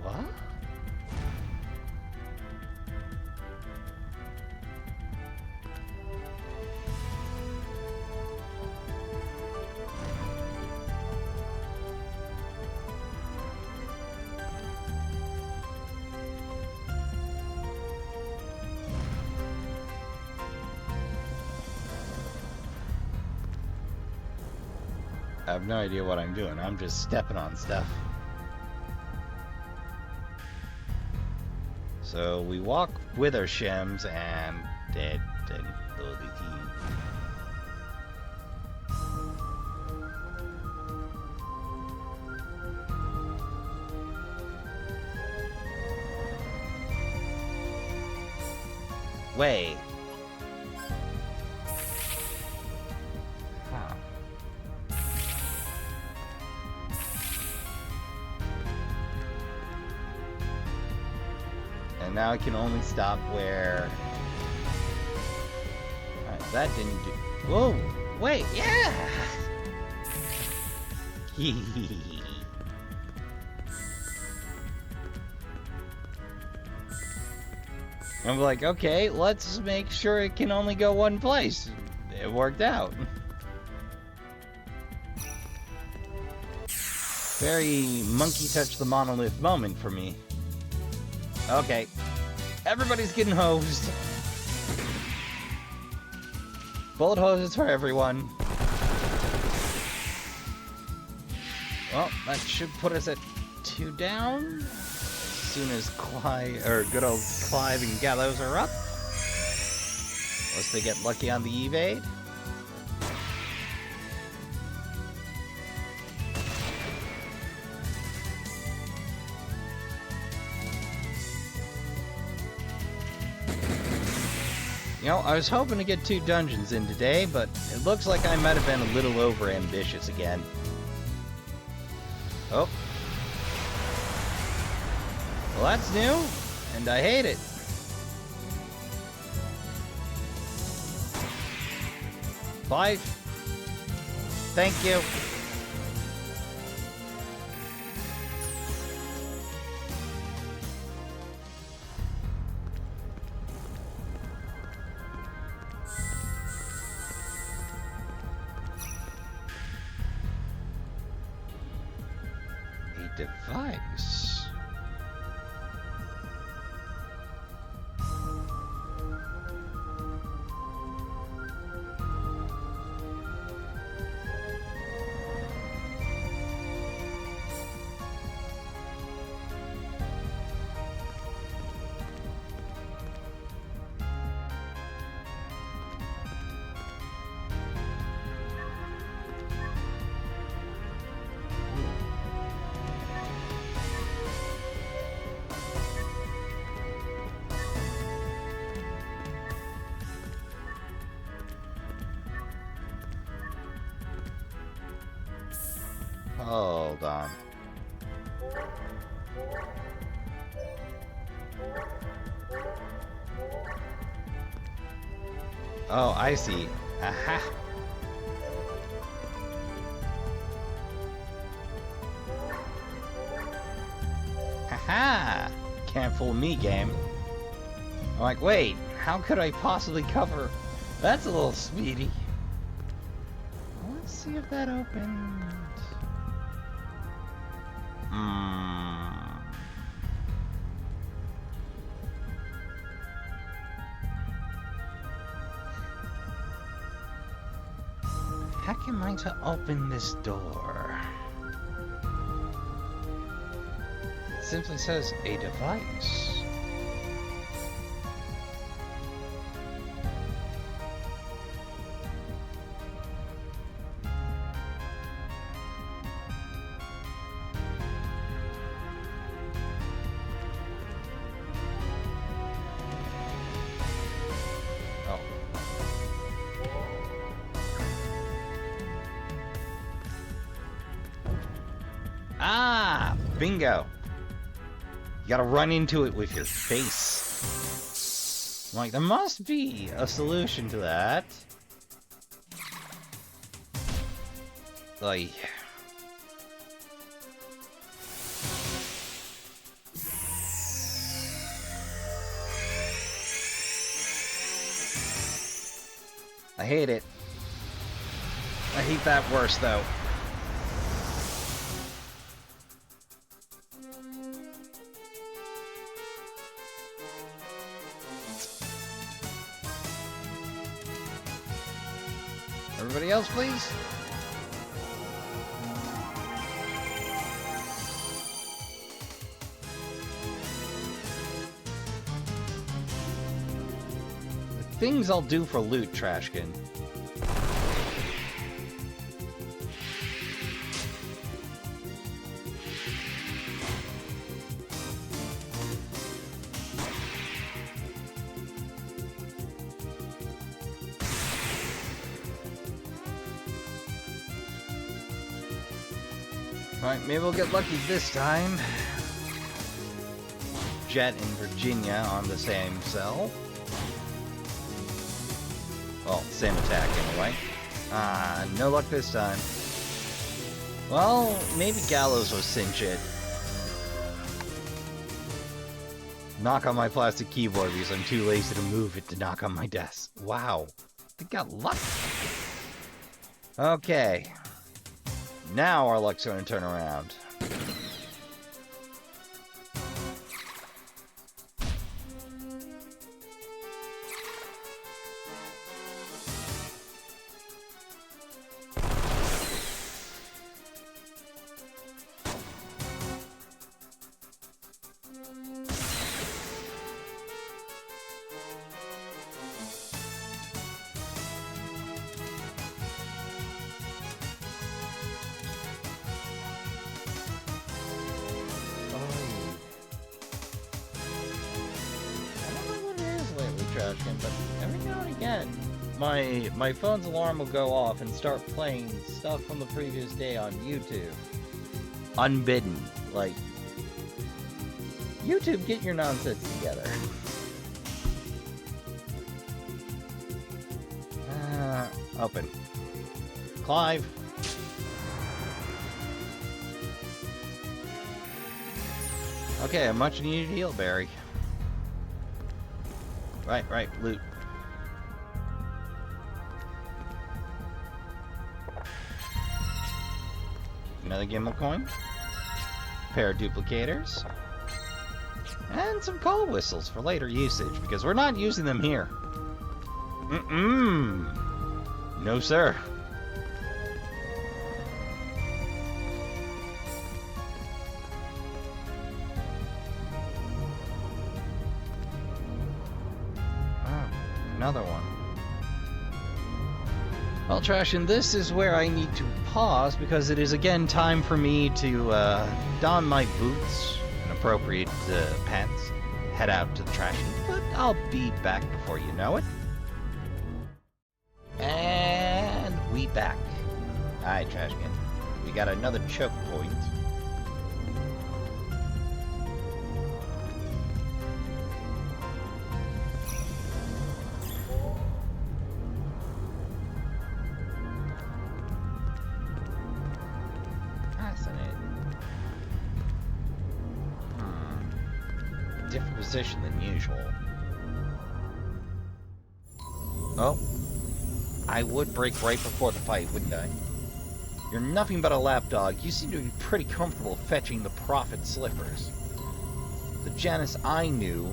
What? I have no idea what I'm doing. I'm just stepping on stuff. So we walk with our shems and dead bloody team. Wait. Huh. And now I can only stop where... Alright, that didn't do... Whoa! Wait, yeah! I'm like, okay, let's make sure it can only go one place. It worked out. Very monkey touch the monolith moment for me. Okay. Everybody's getting hosed. Bullet hoses for everyone. Well, that should put us at 2 down. As soon as Clive, or good old Clive and Gallows are up. Unless they get lucky on the evade. You know, I was hoping to get 2 dungeons in today, but it looks like I might have been a little over-ambitious again. Oh. Well, that's new, and I hate it. Clive. Thank you. Device. Hold on. Oh, I see. Aha! Haha! Can't fool me, game. I'm like, wait, how could I possibly cover? That's a little speedy. Let's see if that opened. How am I to open this door? It simply says a device. Ah, bingo. You gotta run into it with your face. I'm like, there must be a solution to that. Like... I hate it. I hate that worse, though. Everybody else, please? The things I'll do for loot, Trashkin. Alright, maybe we'll get lucky this time. Jet and Virginia on the same cell. Well, same attack anyway. No luck this time. Well, maybe Gallows will cinch it. Knock on my plastic keyboard because I'm too lazy to move it to knock on my desk. Wow. They got luck. Okay. Now our luck's going to turn around. Trashkin, but every now and again, my phone's alarm will go off and start playing stuff from the previous day on YouTube. Unbidden. Like, YouTube, get your nonsense together. Open. Clive. Okay, a much needed heal berry. Right, loot. Another gimbal coin. Pair of duplicators. And some call whistles for later usage, because we're not using them here. No, sir. Another one. Well, Trashkin, this is where I need to pause because it is again time for me to don my boots and appropriate pants, head out to the trash heap, but I'll be back before you know it. And we back. Alright, Trashkin. We got another choke point. different position than usual. Oh, I would break right before the fight, wouldn't I? You're nothing but a lapdog. You seem to be pretty comfortable fetching the prophet's slippers. The Janus I knew,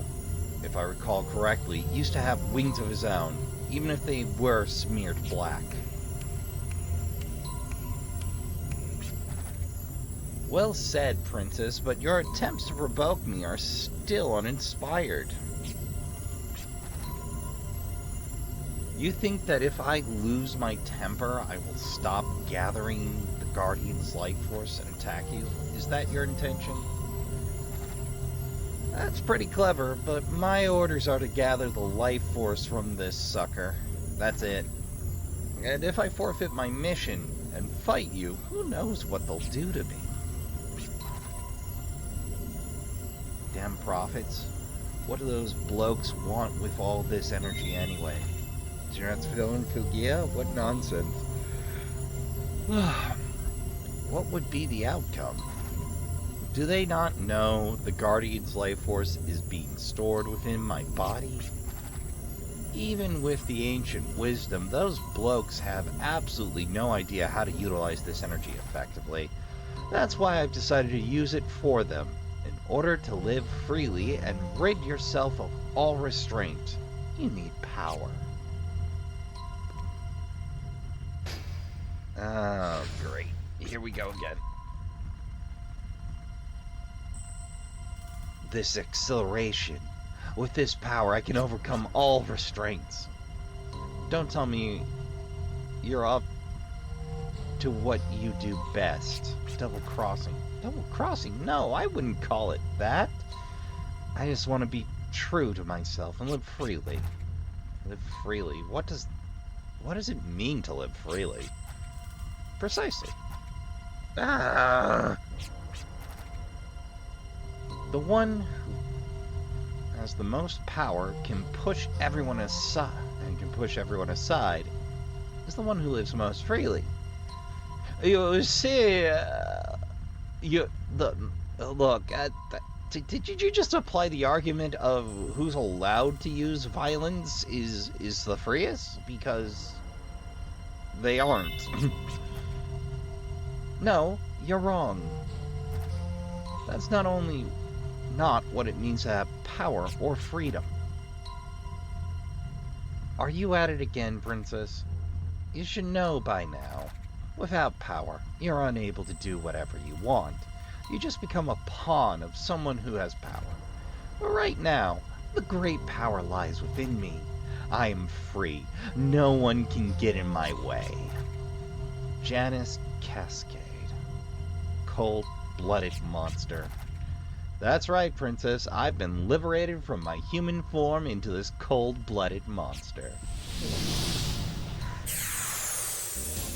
if I recall correctly, used to have wings of his own, even if they were smeared black. Well said, Princess, but your attempts to provoke me are still uninspired. You think that if I lose my temper, I will stop gathering the Guardian's life force and attack you? Is that your intention? That's pretty clever, but my orders are to gather the life force from this sucker. That's it. And if I forfeit my mission and fight you, who knows what they'll do to me? Damn prophets. What do those blokes want with all this energy anyway? Transfilling Fugia? What nonsense. What would be the outcome? Do they not know the Guardian's life force is being stored within my body? Even with the ancient wisdom, those blokes have absolutely no idea how to utilize this energy effectively. That's why I've decided to use it for them, in order to live freely and rid yourself of all restraint. You need power. Oh, great. Here we go again. This acceleration. With this power, I can overcome all restraints. Don't tell me you're up to what you do best. Double crossing. Double crossing? No, I wouldn't call it that. I just want to be true to myself and live freely. Live freely. What does it mean to live freely? Precisely. The one who has the most power can push everyone aside, is the one who lives most freely. You see, look. Did you just apply the argument of who's allowed to use violence is the freest? Because they aren't. No, you're wrong. That's not only not what it means to have power or freedom. Are you at it again, Princess? You should know by now. Without power, you're unable to do whatever you want. You just become a pawn of someone who has power. But right now, the great power lies within me. I am free. No one can get in my way. Janus Cascade. Cold-blooded monster. That's right, Princess. I've been liberated from my human form into this cold-blooded monster.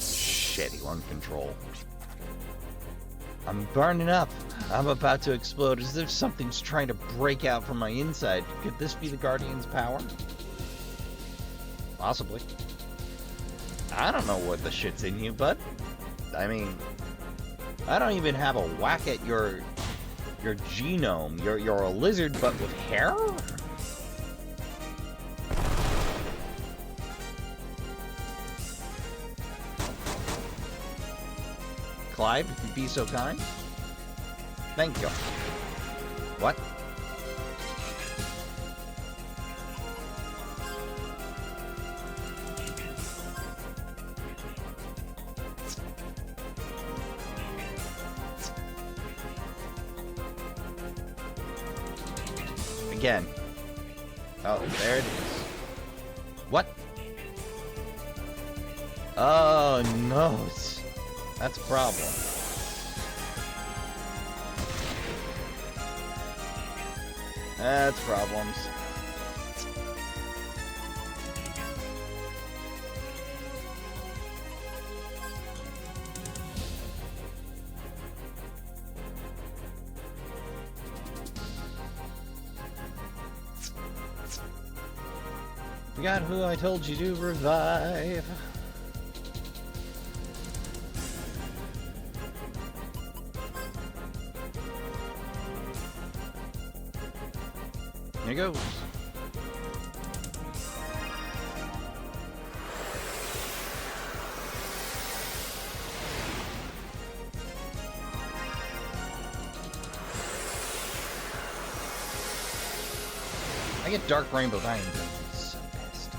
Shitty lung control. I'm burning up. I'm about to explode as if something's trying to break out from my inside. Could this be the Guardian's power? Possibly. I don't know what the shit's in you, but I mean, I don't even have a whack at your genome. You're a lizard, but with hair? Clive, if you'd be so kind. Thank you. What? Again. Oh, there it is. What? Oh, no. That's a problem. That's problems. Forgot who I told you to revive. goes. I get dark rainbow diamonds and I'm so pissed.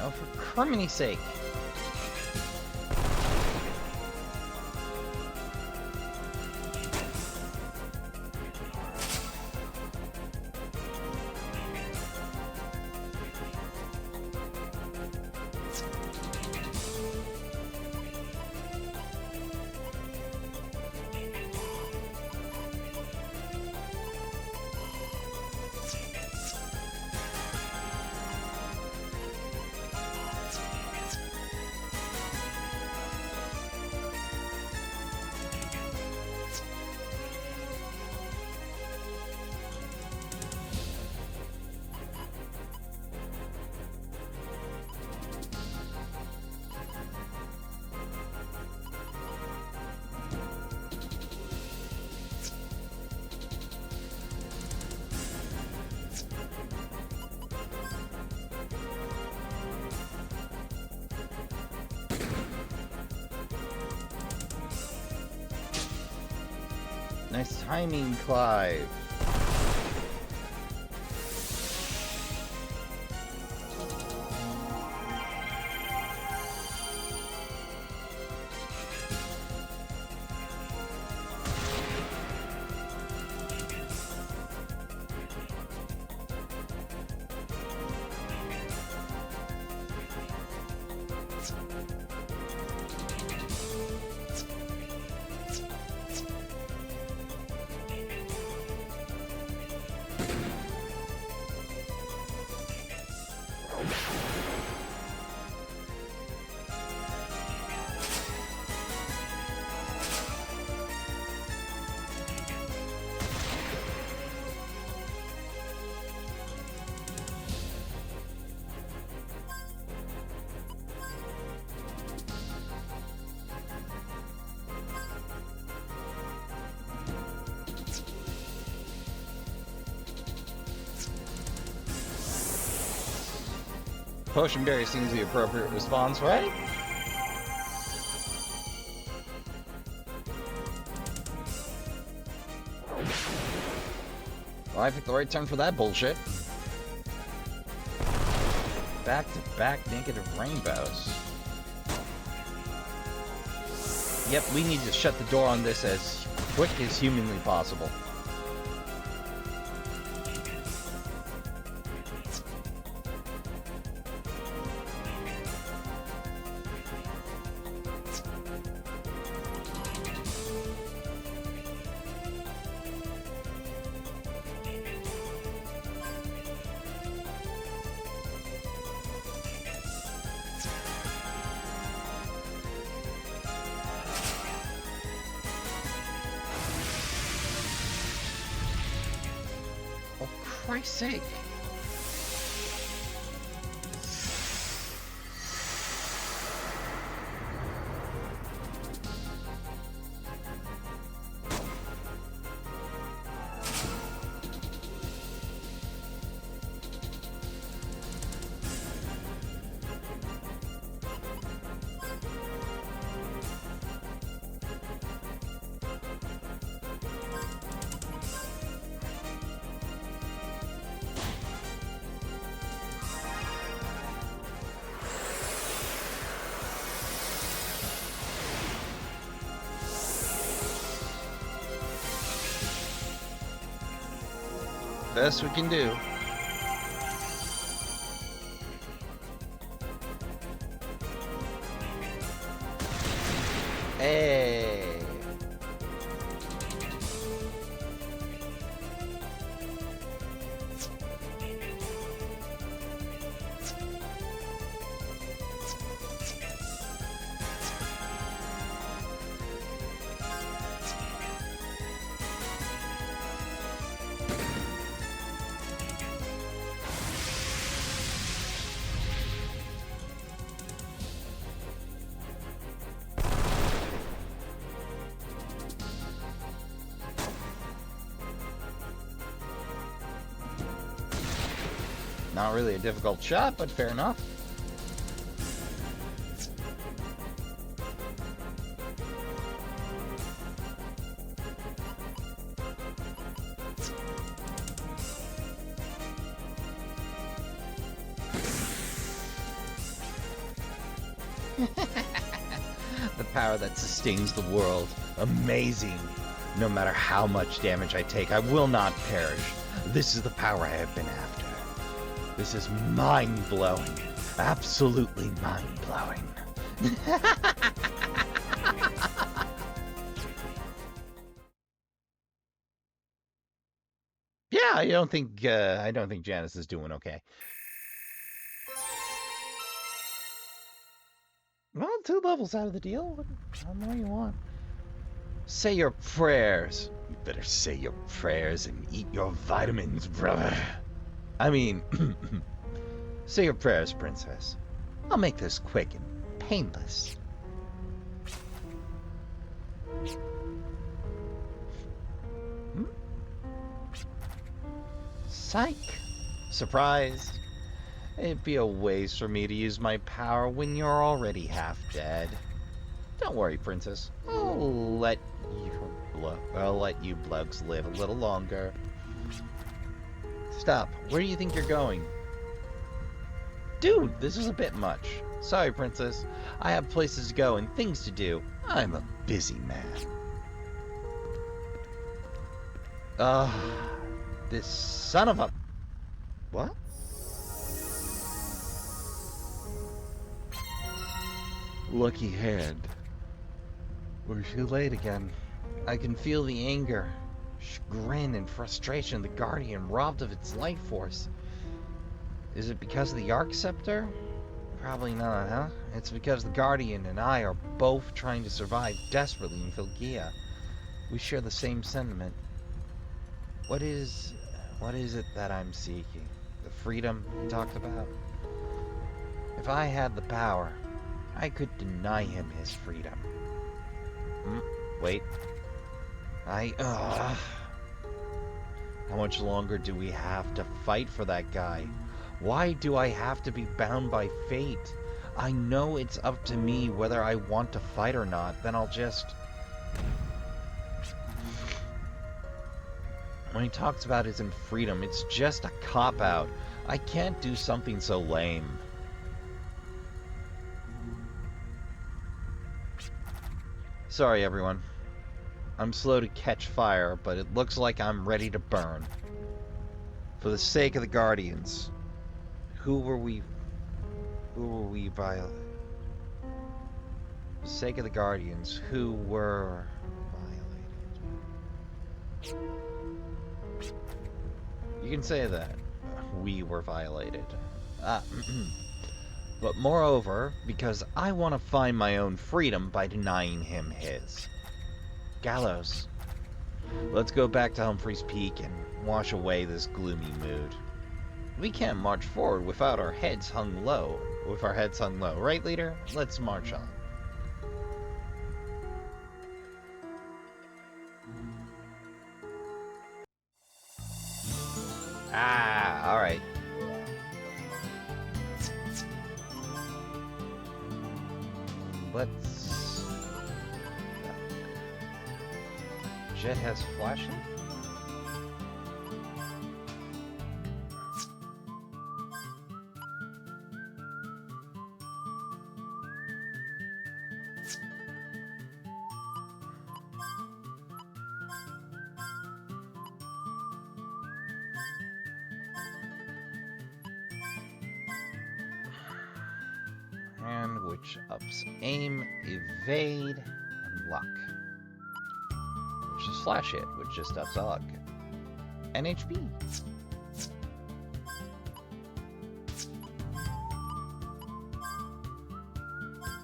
Oh, for criminy sake. Nice timing, Clive. Potion Berry seems the appropriate response, right? Well, I picked the right turn for that bullshit. Back-to-back negative rainbows. Yep, we need to shut the door on this as quick as humanly possible. For Christ's sake. Best we can do. Hey! Not really a difficult shot, but fair enough. The power that sustains the world. Amazing. No matter how much damage I take, I will not perish. This is the power I have been after. This is mind-blowing. Absolutely mind-blowing. Yeah, I don't think Janus is doing okay. Well, 2 levels out of the deal. What more you want? Say your prayers. You better say your prayers and eat your vitamins, brother. I mean, say your prayers, princess. I'll make this quick and painless. Psych. Surprise. It'd be a waste for me to use my power when you're already half dead. Don't worry, princess. I'll let you blokes live a little longer. Stop. Where do you think you're going? Dude, this is a bit much. Sorry, princess. I have places to go and things to do. I'm a busy man. This son of a... What? Lucky hand. We're too late again. I can feel the anger, chagrin, and frustration the Guardian robbed of its life force. Is it because of the Arc Scepter? Probably not, huh? It's because the Guardian and I are both trying to survive desperately in Philgia. We share the same sentiment. What is it that I'm seeking? The freedom he talked about? If I had the power, I could deny him his freedom. Wait. How much longer do we have to fight for that guy? Why do I have to be bound by fate? I know it's up to me whether I want to fight or not, then I'll just... When he talks about his freedom, it's just a cop-out. I can't do something so lame. Sorry, everyone. I'm slow to catch fire, but it looks like I'm ready to burn. For the sake of the Guardians. Who were we violating? For the sake of the Guardians, who were violated? You can say that. We were violated. But moreover, because I want to find my own freedom by denying him his. Gallows. Let's go back to Humphrey's Peak and wash away this gloomy mood. We can't march forward without our heads hung low. Right, leader? Let's march on. Alright. Let's... Jet has flashing? which ups aim, evade, and luck. Which is slash hit, which just ups luck. And HP.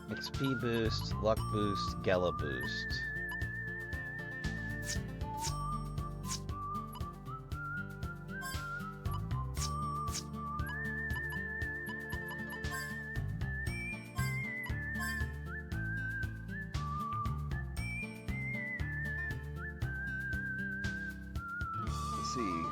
XP boost, luck boost, Gala boost. Let's see.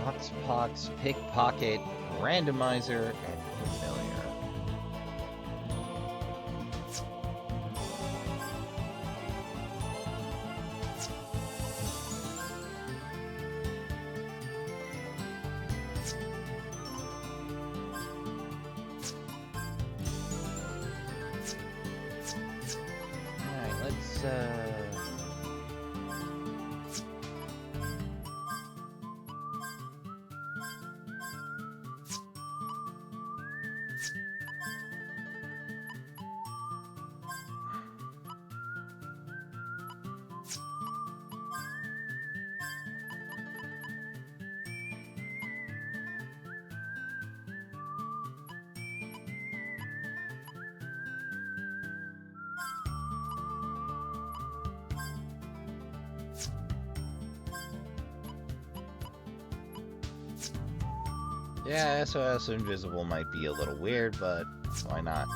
Hotspots, pickpocket, randomizer, and familiar. Alright, let's yeah, SOS Invisible might be a little weird, but why not?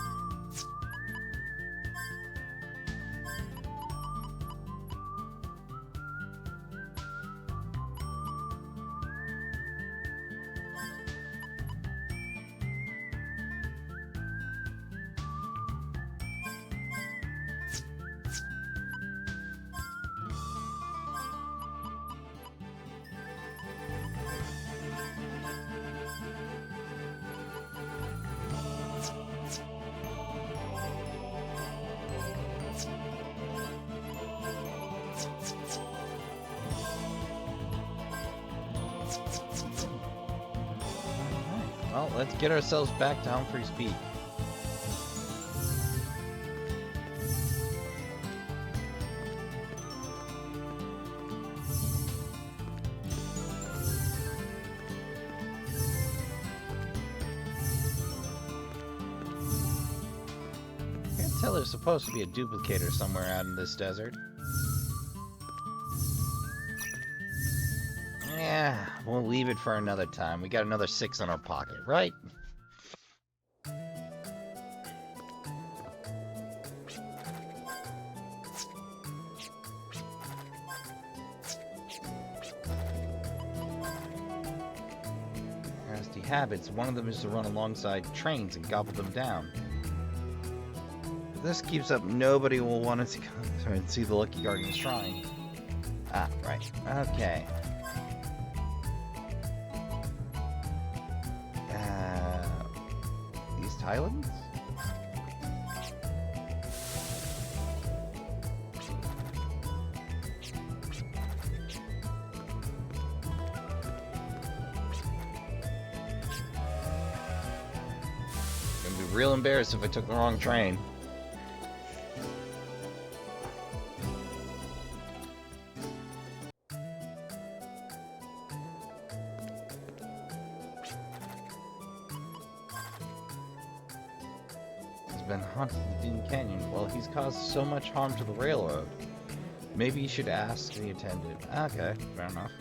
Well, let's get ourselves back to Humphrey's Peak. I can't tell there's supposed to be a duplicator somewhere out in this desert. Yeah, we'll leave it for another time. We got another 6 in our pocket, right? Nasty habits. One of them is to run alongside trains and gobble them down. If this keeps up, nobody will want to see the Lucky Guardian Shrine. Ah, right. Okay. Islands? Gonna be real embarrassed if I took the wrong train. Been haunted the Dune Canyon. Well, he's caused so much harm to the railroad. Maybe you should ask the attendant. Okay, fair enough.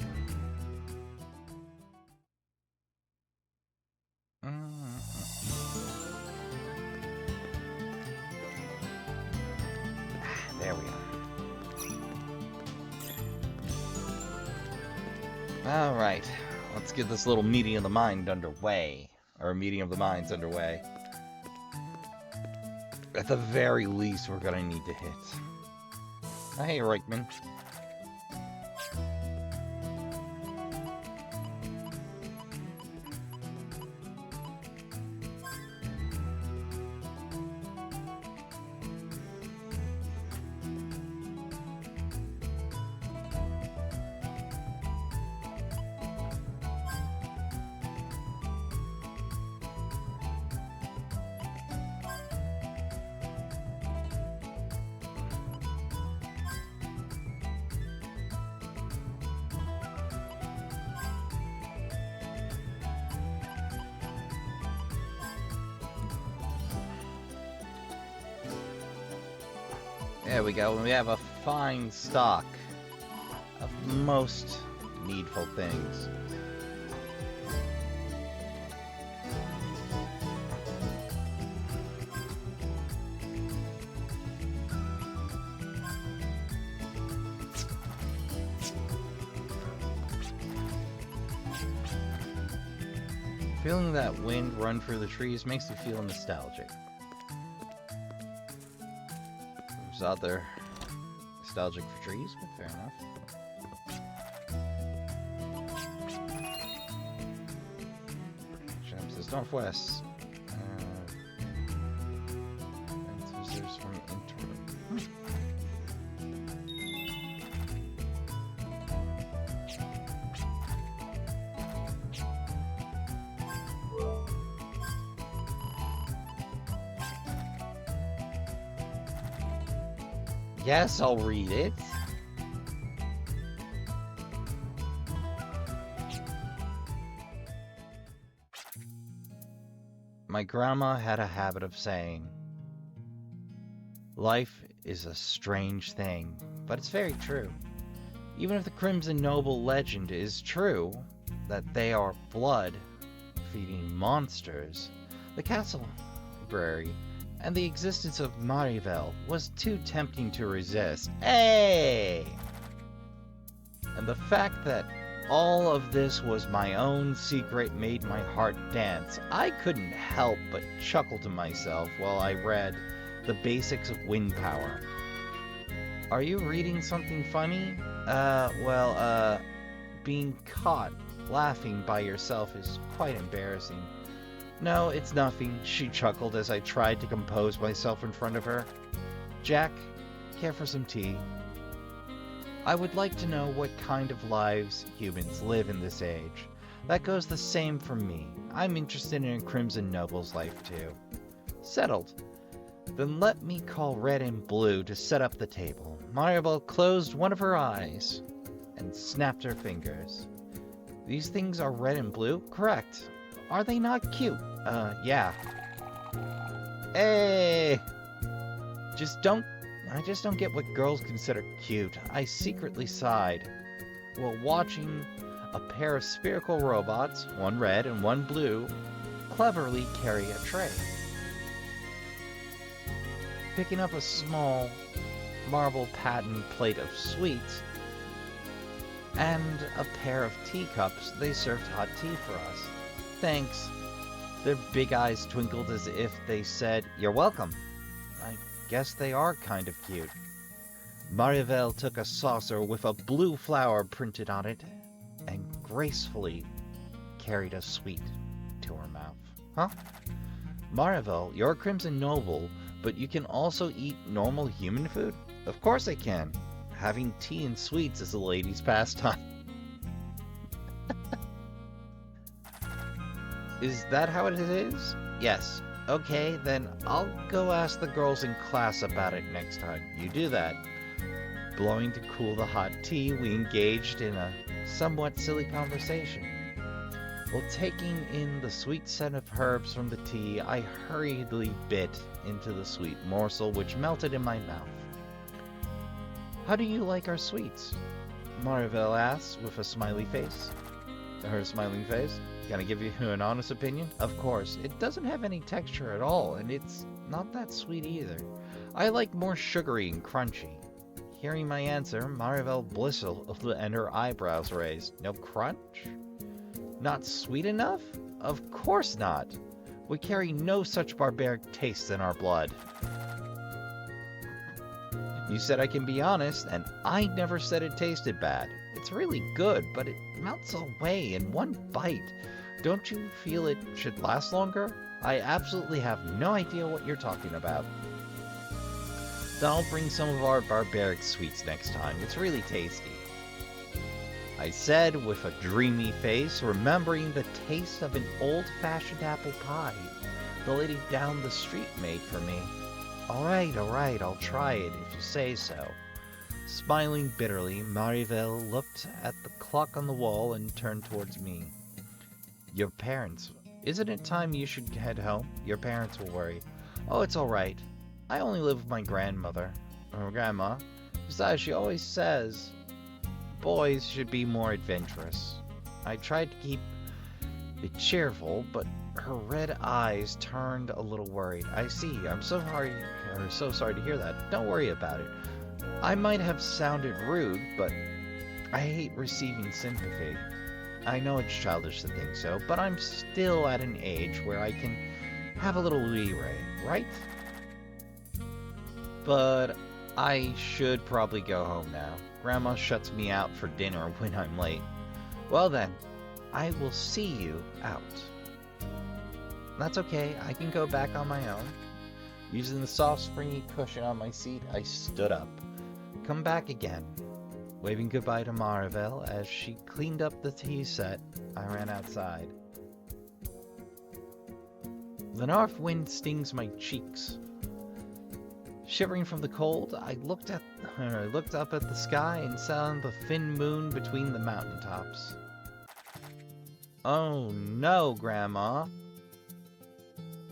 There we are. Alright, let's get this little meeting of the mind underway. Or meeting of the minds underway. At the very least, we're gonna need to hit. Oh, hey, Reichman. There we go. We have a fine stock of most needful things. Feeling that wind run through the trees makes me feel nostalgic. There's other nostalgic for trees, but fair enough. Jam says northwest. And visitors from interim. Yes, I'll read it. My grandma had a habit of saying, life is a strange thing, but it's very true. Even if the Crimson Noble legend is true, that they are blood-feeding monsters, the castle library and the existence of Marivel was too tempting to resist. Hey! And the fact that all of this was my own secret made my heart dance. I couldn't help but chuckle to myself while I read the basics of wind power. Are you reading something funny? Being caught laughing by yourself is quite embarrassing. No, it's nothing, she chuckled as I tried to compose myself in front of her. Jack, care for some tea? I would like to know what kind of lives humans live in this age. That goes the same for me. I'm interested in a Crimson Noble's life too. Settled. Then let me call Red and Blue to set up the table. Maribel closed one of her eyes and snapped her fingers. These things are red and blue? Correct. Are they not cute? Yeah. Hey! I just don't get what girls consider cute. I secretly sighed while watching a pair of spherical robots, one red and one blue, cleverly carry a tray. Picking up a small marble patterned plate of sweets and a pair of teacups, they served hot tea for us. Thanks. Their big eyes twinkled as if they said, "You're welcome." I guess they are kind of cute. Marivel took a saucer with a blue flower printed on it and gracefully carried a sweet to her mouth. Huh? Marivel, you're a Crimson Noble, but you can also eat normal human food? Of course I can. Having tea and sweets is a lady's pastime. Is that how it is? Yes. Okay, then I'll go ask the girls in class about it next time. You do that. Blowing to cool the hot tea, we engaged in a somewhat silly conversation. While taking in the sweet scent of herbs from the tea, I hurriedly bit into the sweet morsel, which melted in my mouth. How do you like our sweets? Marivel asked with a smiley face. Her smiling face? Can I give you an honest opinion? Of course, it doesn't have any texture at all, and it's not that sweet either. I like more sugary and crunchy. Hearing my answer, Marivel bristled and her eyebrows raised. No crunch? Not sweet enough? Of course not. We carry no such barbaric tastes in our blood. You said I can be honest, and I never said it tasted bad. It's really good, but it melts away in one bite. Don't you feel it should last longer? I absolutely have no idea what you're talking about. Then I'll bring some of our barbaric sweets next time. It's really tasty. I said with a dreamy face, remembering the taste of an old-fashioned apple pie the lady down the street made for me. All right, I'll try it if you say so. Smiling bitterly, Marivel looked at the clock on the wall and turned towards me. Your parents. Isn't it time you should head home? Your parents will worry. Oh, it's all right. I only live with my grandmother. or Grandma. Besides, she always says boys should be more adventurous. I tried to keep it cheerful, but her red eyes turned a little worried. I see. I'm so sorry to hear that. Don't worry about it. I might have sounded rude, but I hate receiving sympathy. I know it's childish to think so, but I'm still at an age where I can have a little leeway, right? But I should probably go home now. Grandma shuts me out for dinner when I'm late. Well then, I will see you out. That's okay, I can go back on my own. Using the soft, springy cushion on my seat, I stood up. Come back again. Waving goodbye to Marvel as she cleaned up the tea set, I ran outside. The north wind stings my cheeks. Shivering from the cold, I looked up at the sky and saw the thin moon between the mountaintops. Oh no, Grandma,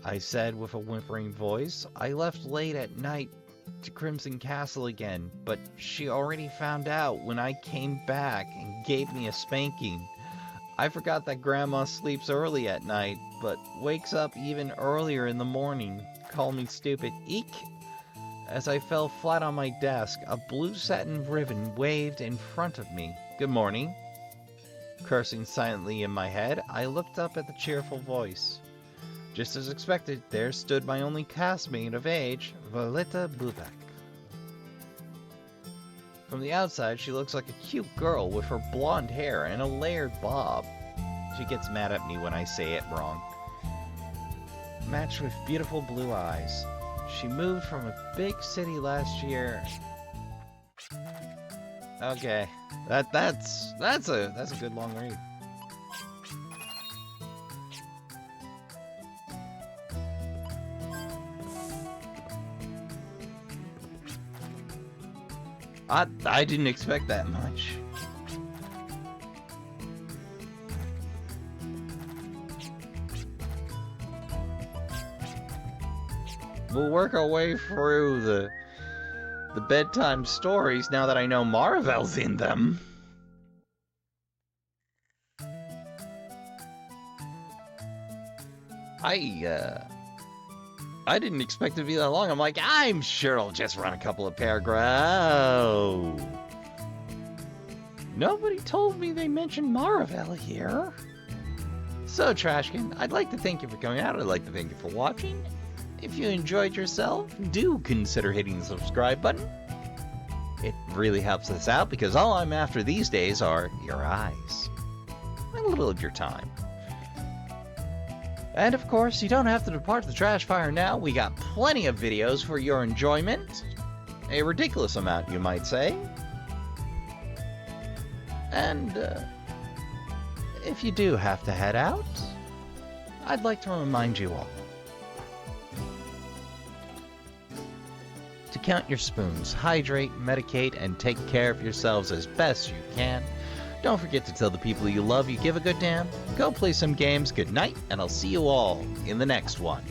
I said with a whimpering voice. I left late at night to Crimson Castle again, but she already found out when I came back and gave me a spanking. I forgot that Grandma sleeps early at night, but wakes up even earlier in the morning. Call me stupid. Eek! As I fell flat on my desk, a blue satin ribbon waved in front of me. Good morning. Cursing silently in my head, I looked up at the cheerful voice. Just as expected, there stood my only castmate of age, Violetta Bubek. From the outside, she looks like a cute girl with her blonde hair and a layered bob. She gets mad at me when I say it wrong. Matched with beautiful blue eyes. She moved from a big city last year. Okay, that's a good long read. I didn't expect that much. We'll work our way through the bedtime stories now that I know Marvel's in them. I didn't expect it to be that long. I'm like, I'm sure it'll just run a couple of paragraphs. Nobody told me they mentioned Marvel here. So, Trashkin, I'd like to thank you for coming out. I'd like to thank you for watching. If you enjoyed yourself, do consider hitting the subscribe button. It really helps us out because all I'm after these days are your eyes. And a little of your time. And of course, you don't have to depart the trash fire now. We got plenty of videos for your enjoyment. A ridiculous amount, you might say. And if you do have to head out, I'd like to remind you all to count your spoons, hydrate, medicate, and take care of yourselves as best you can. Don't forget to tell the people you love you give a good damn. Go play some games. Good night, and I'll see you all in the next one.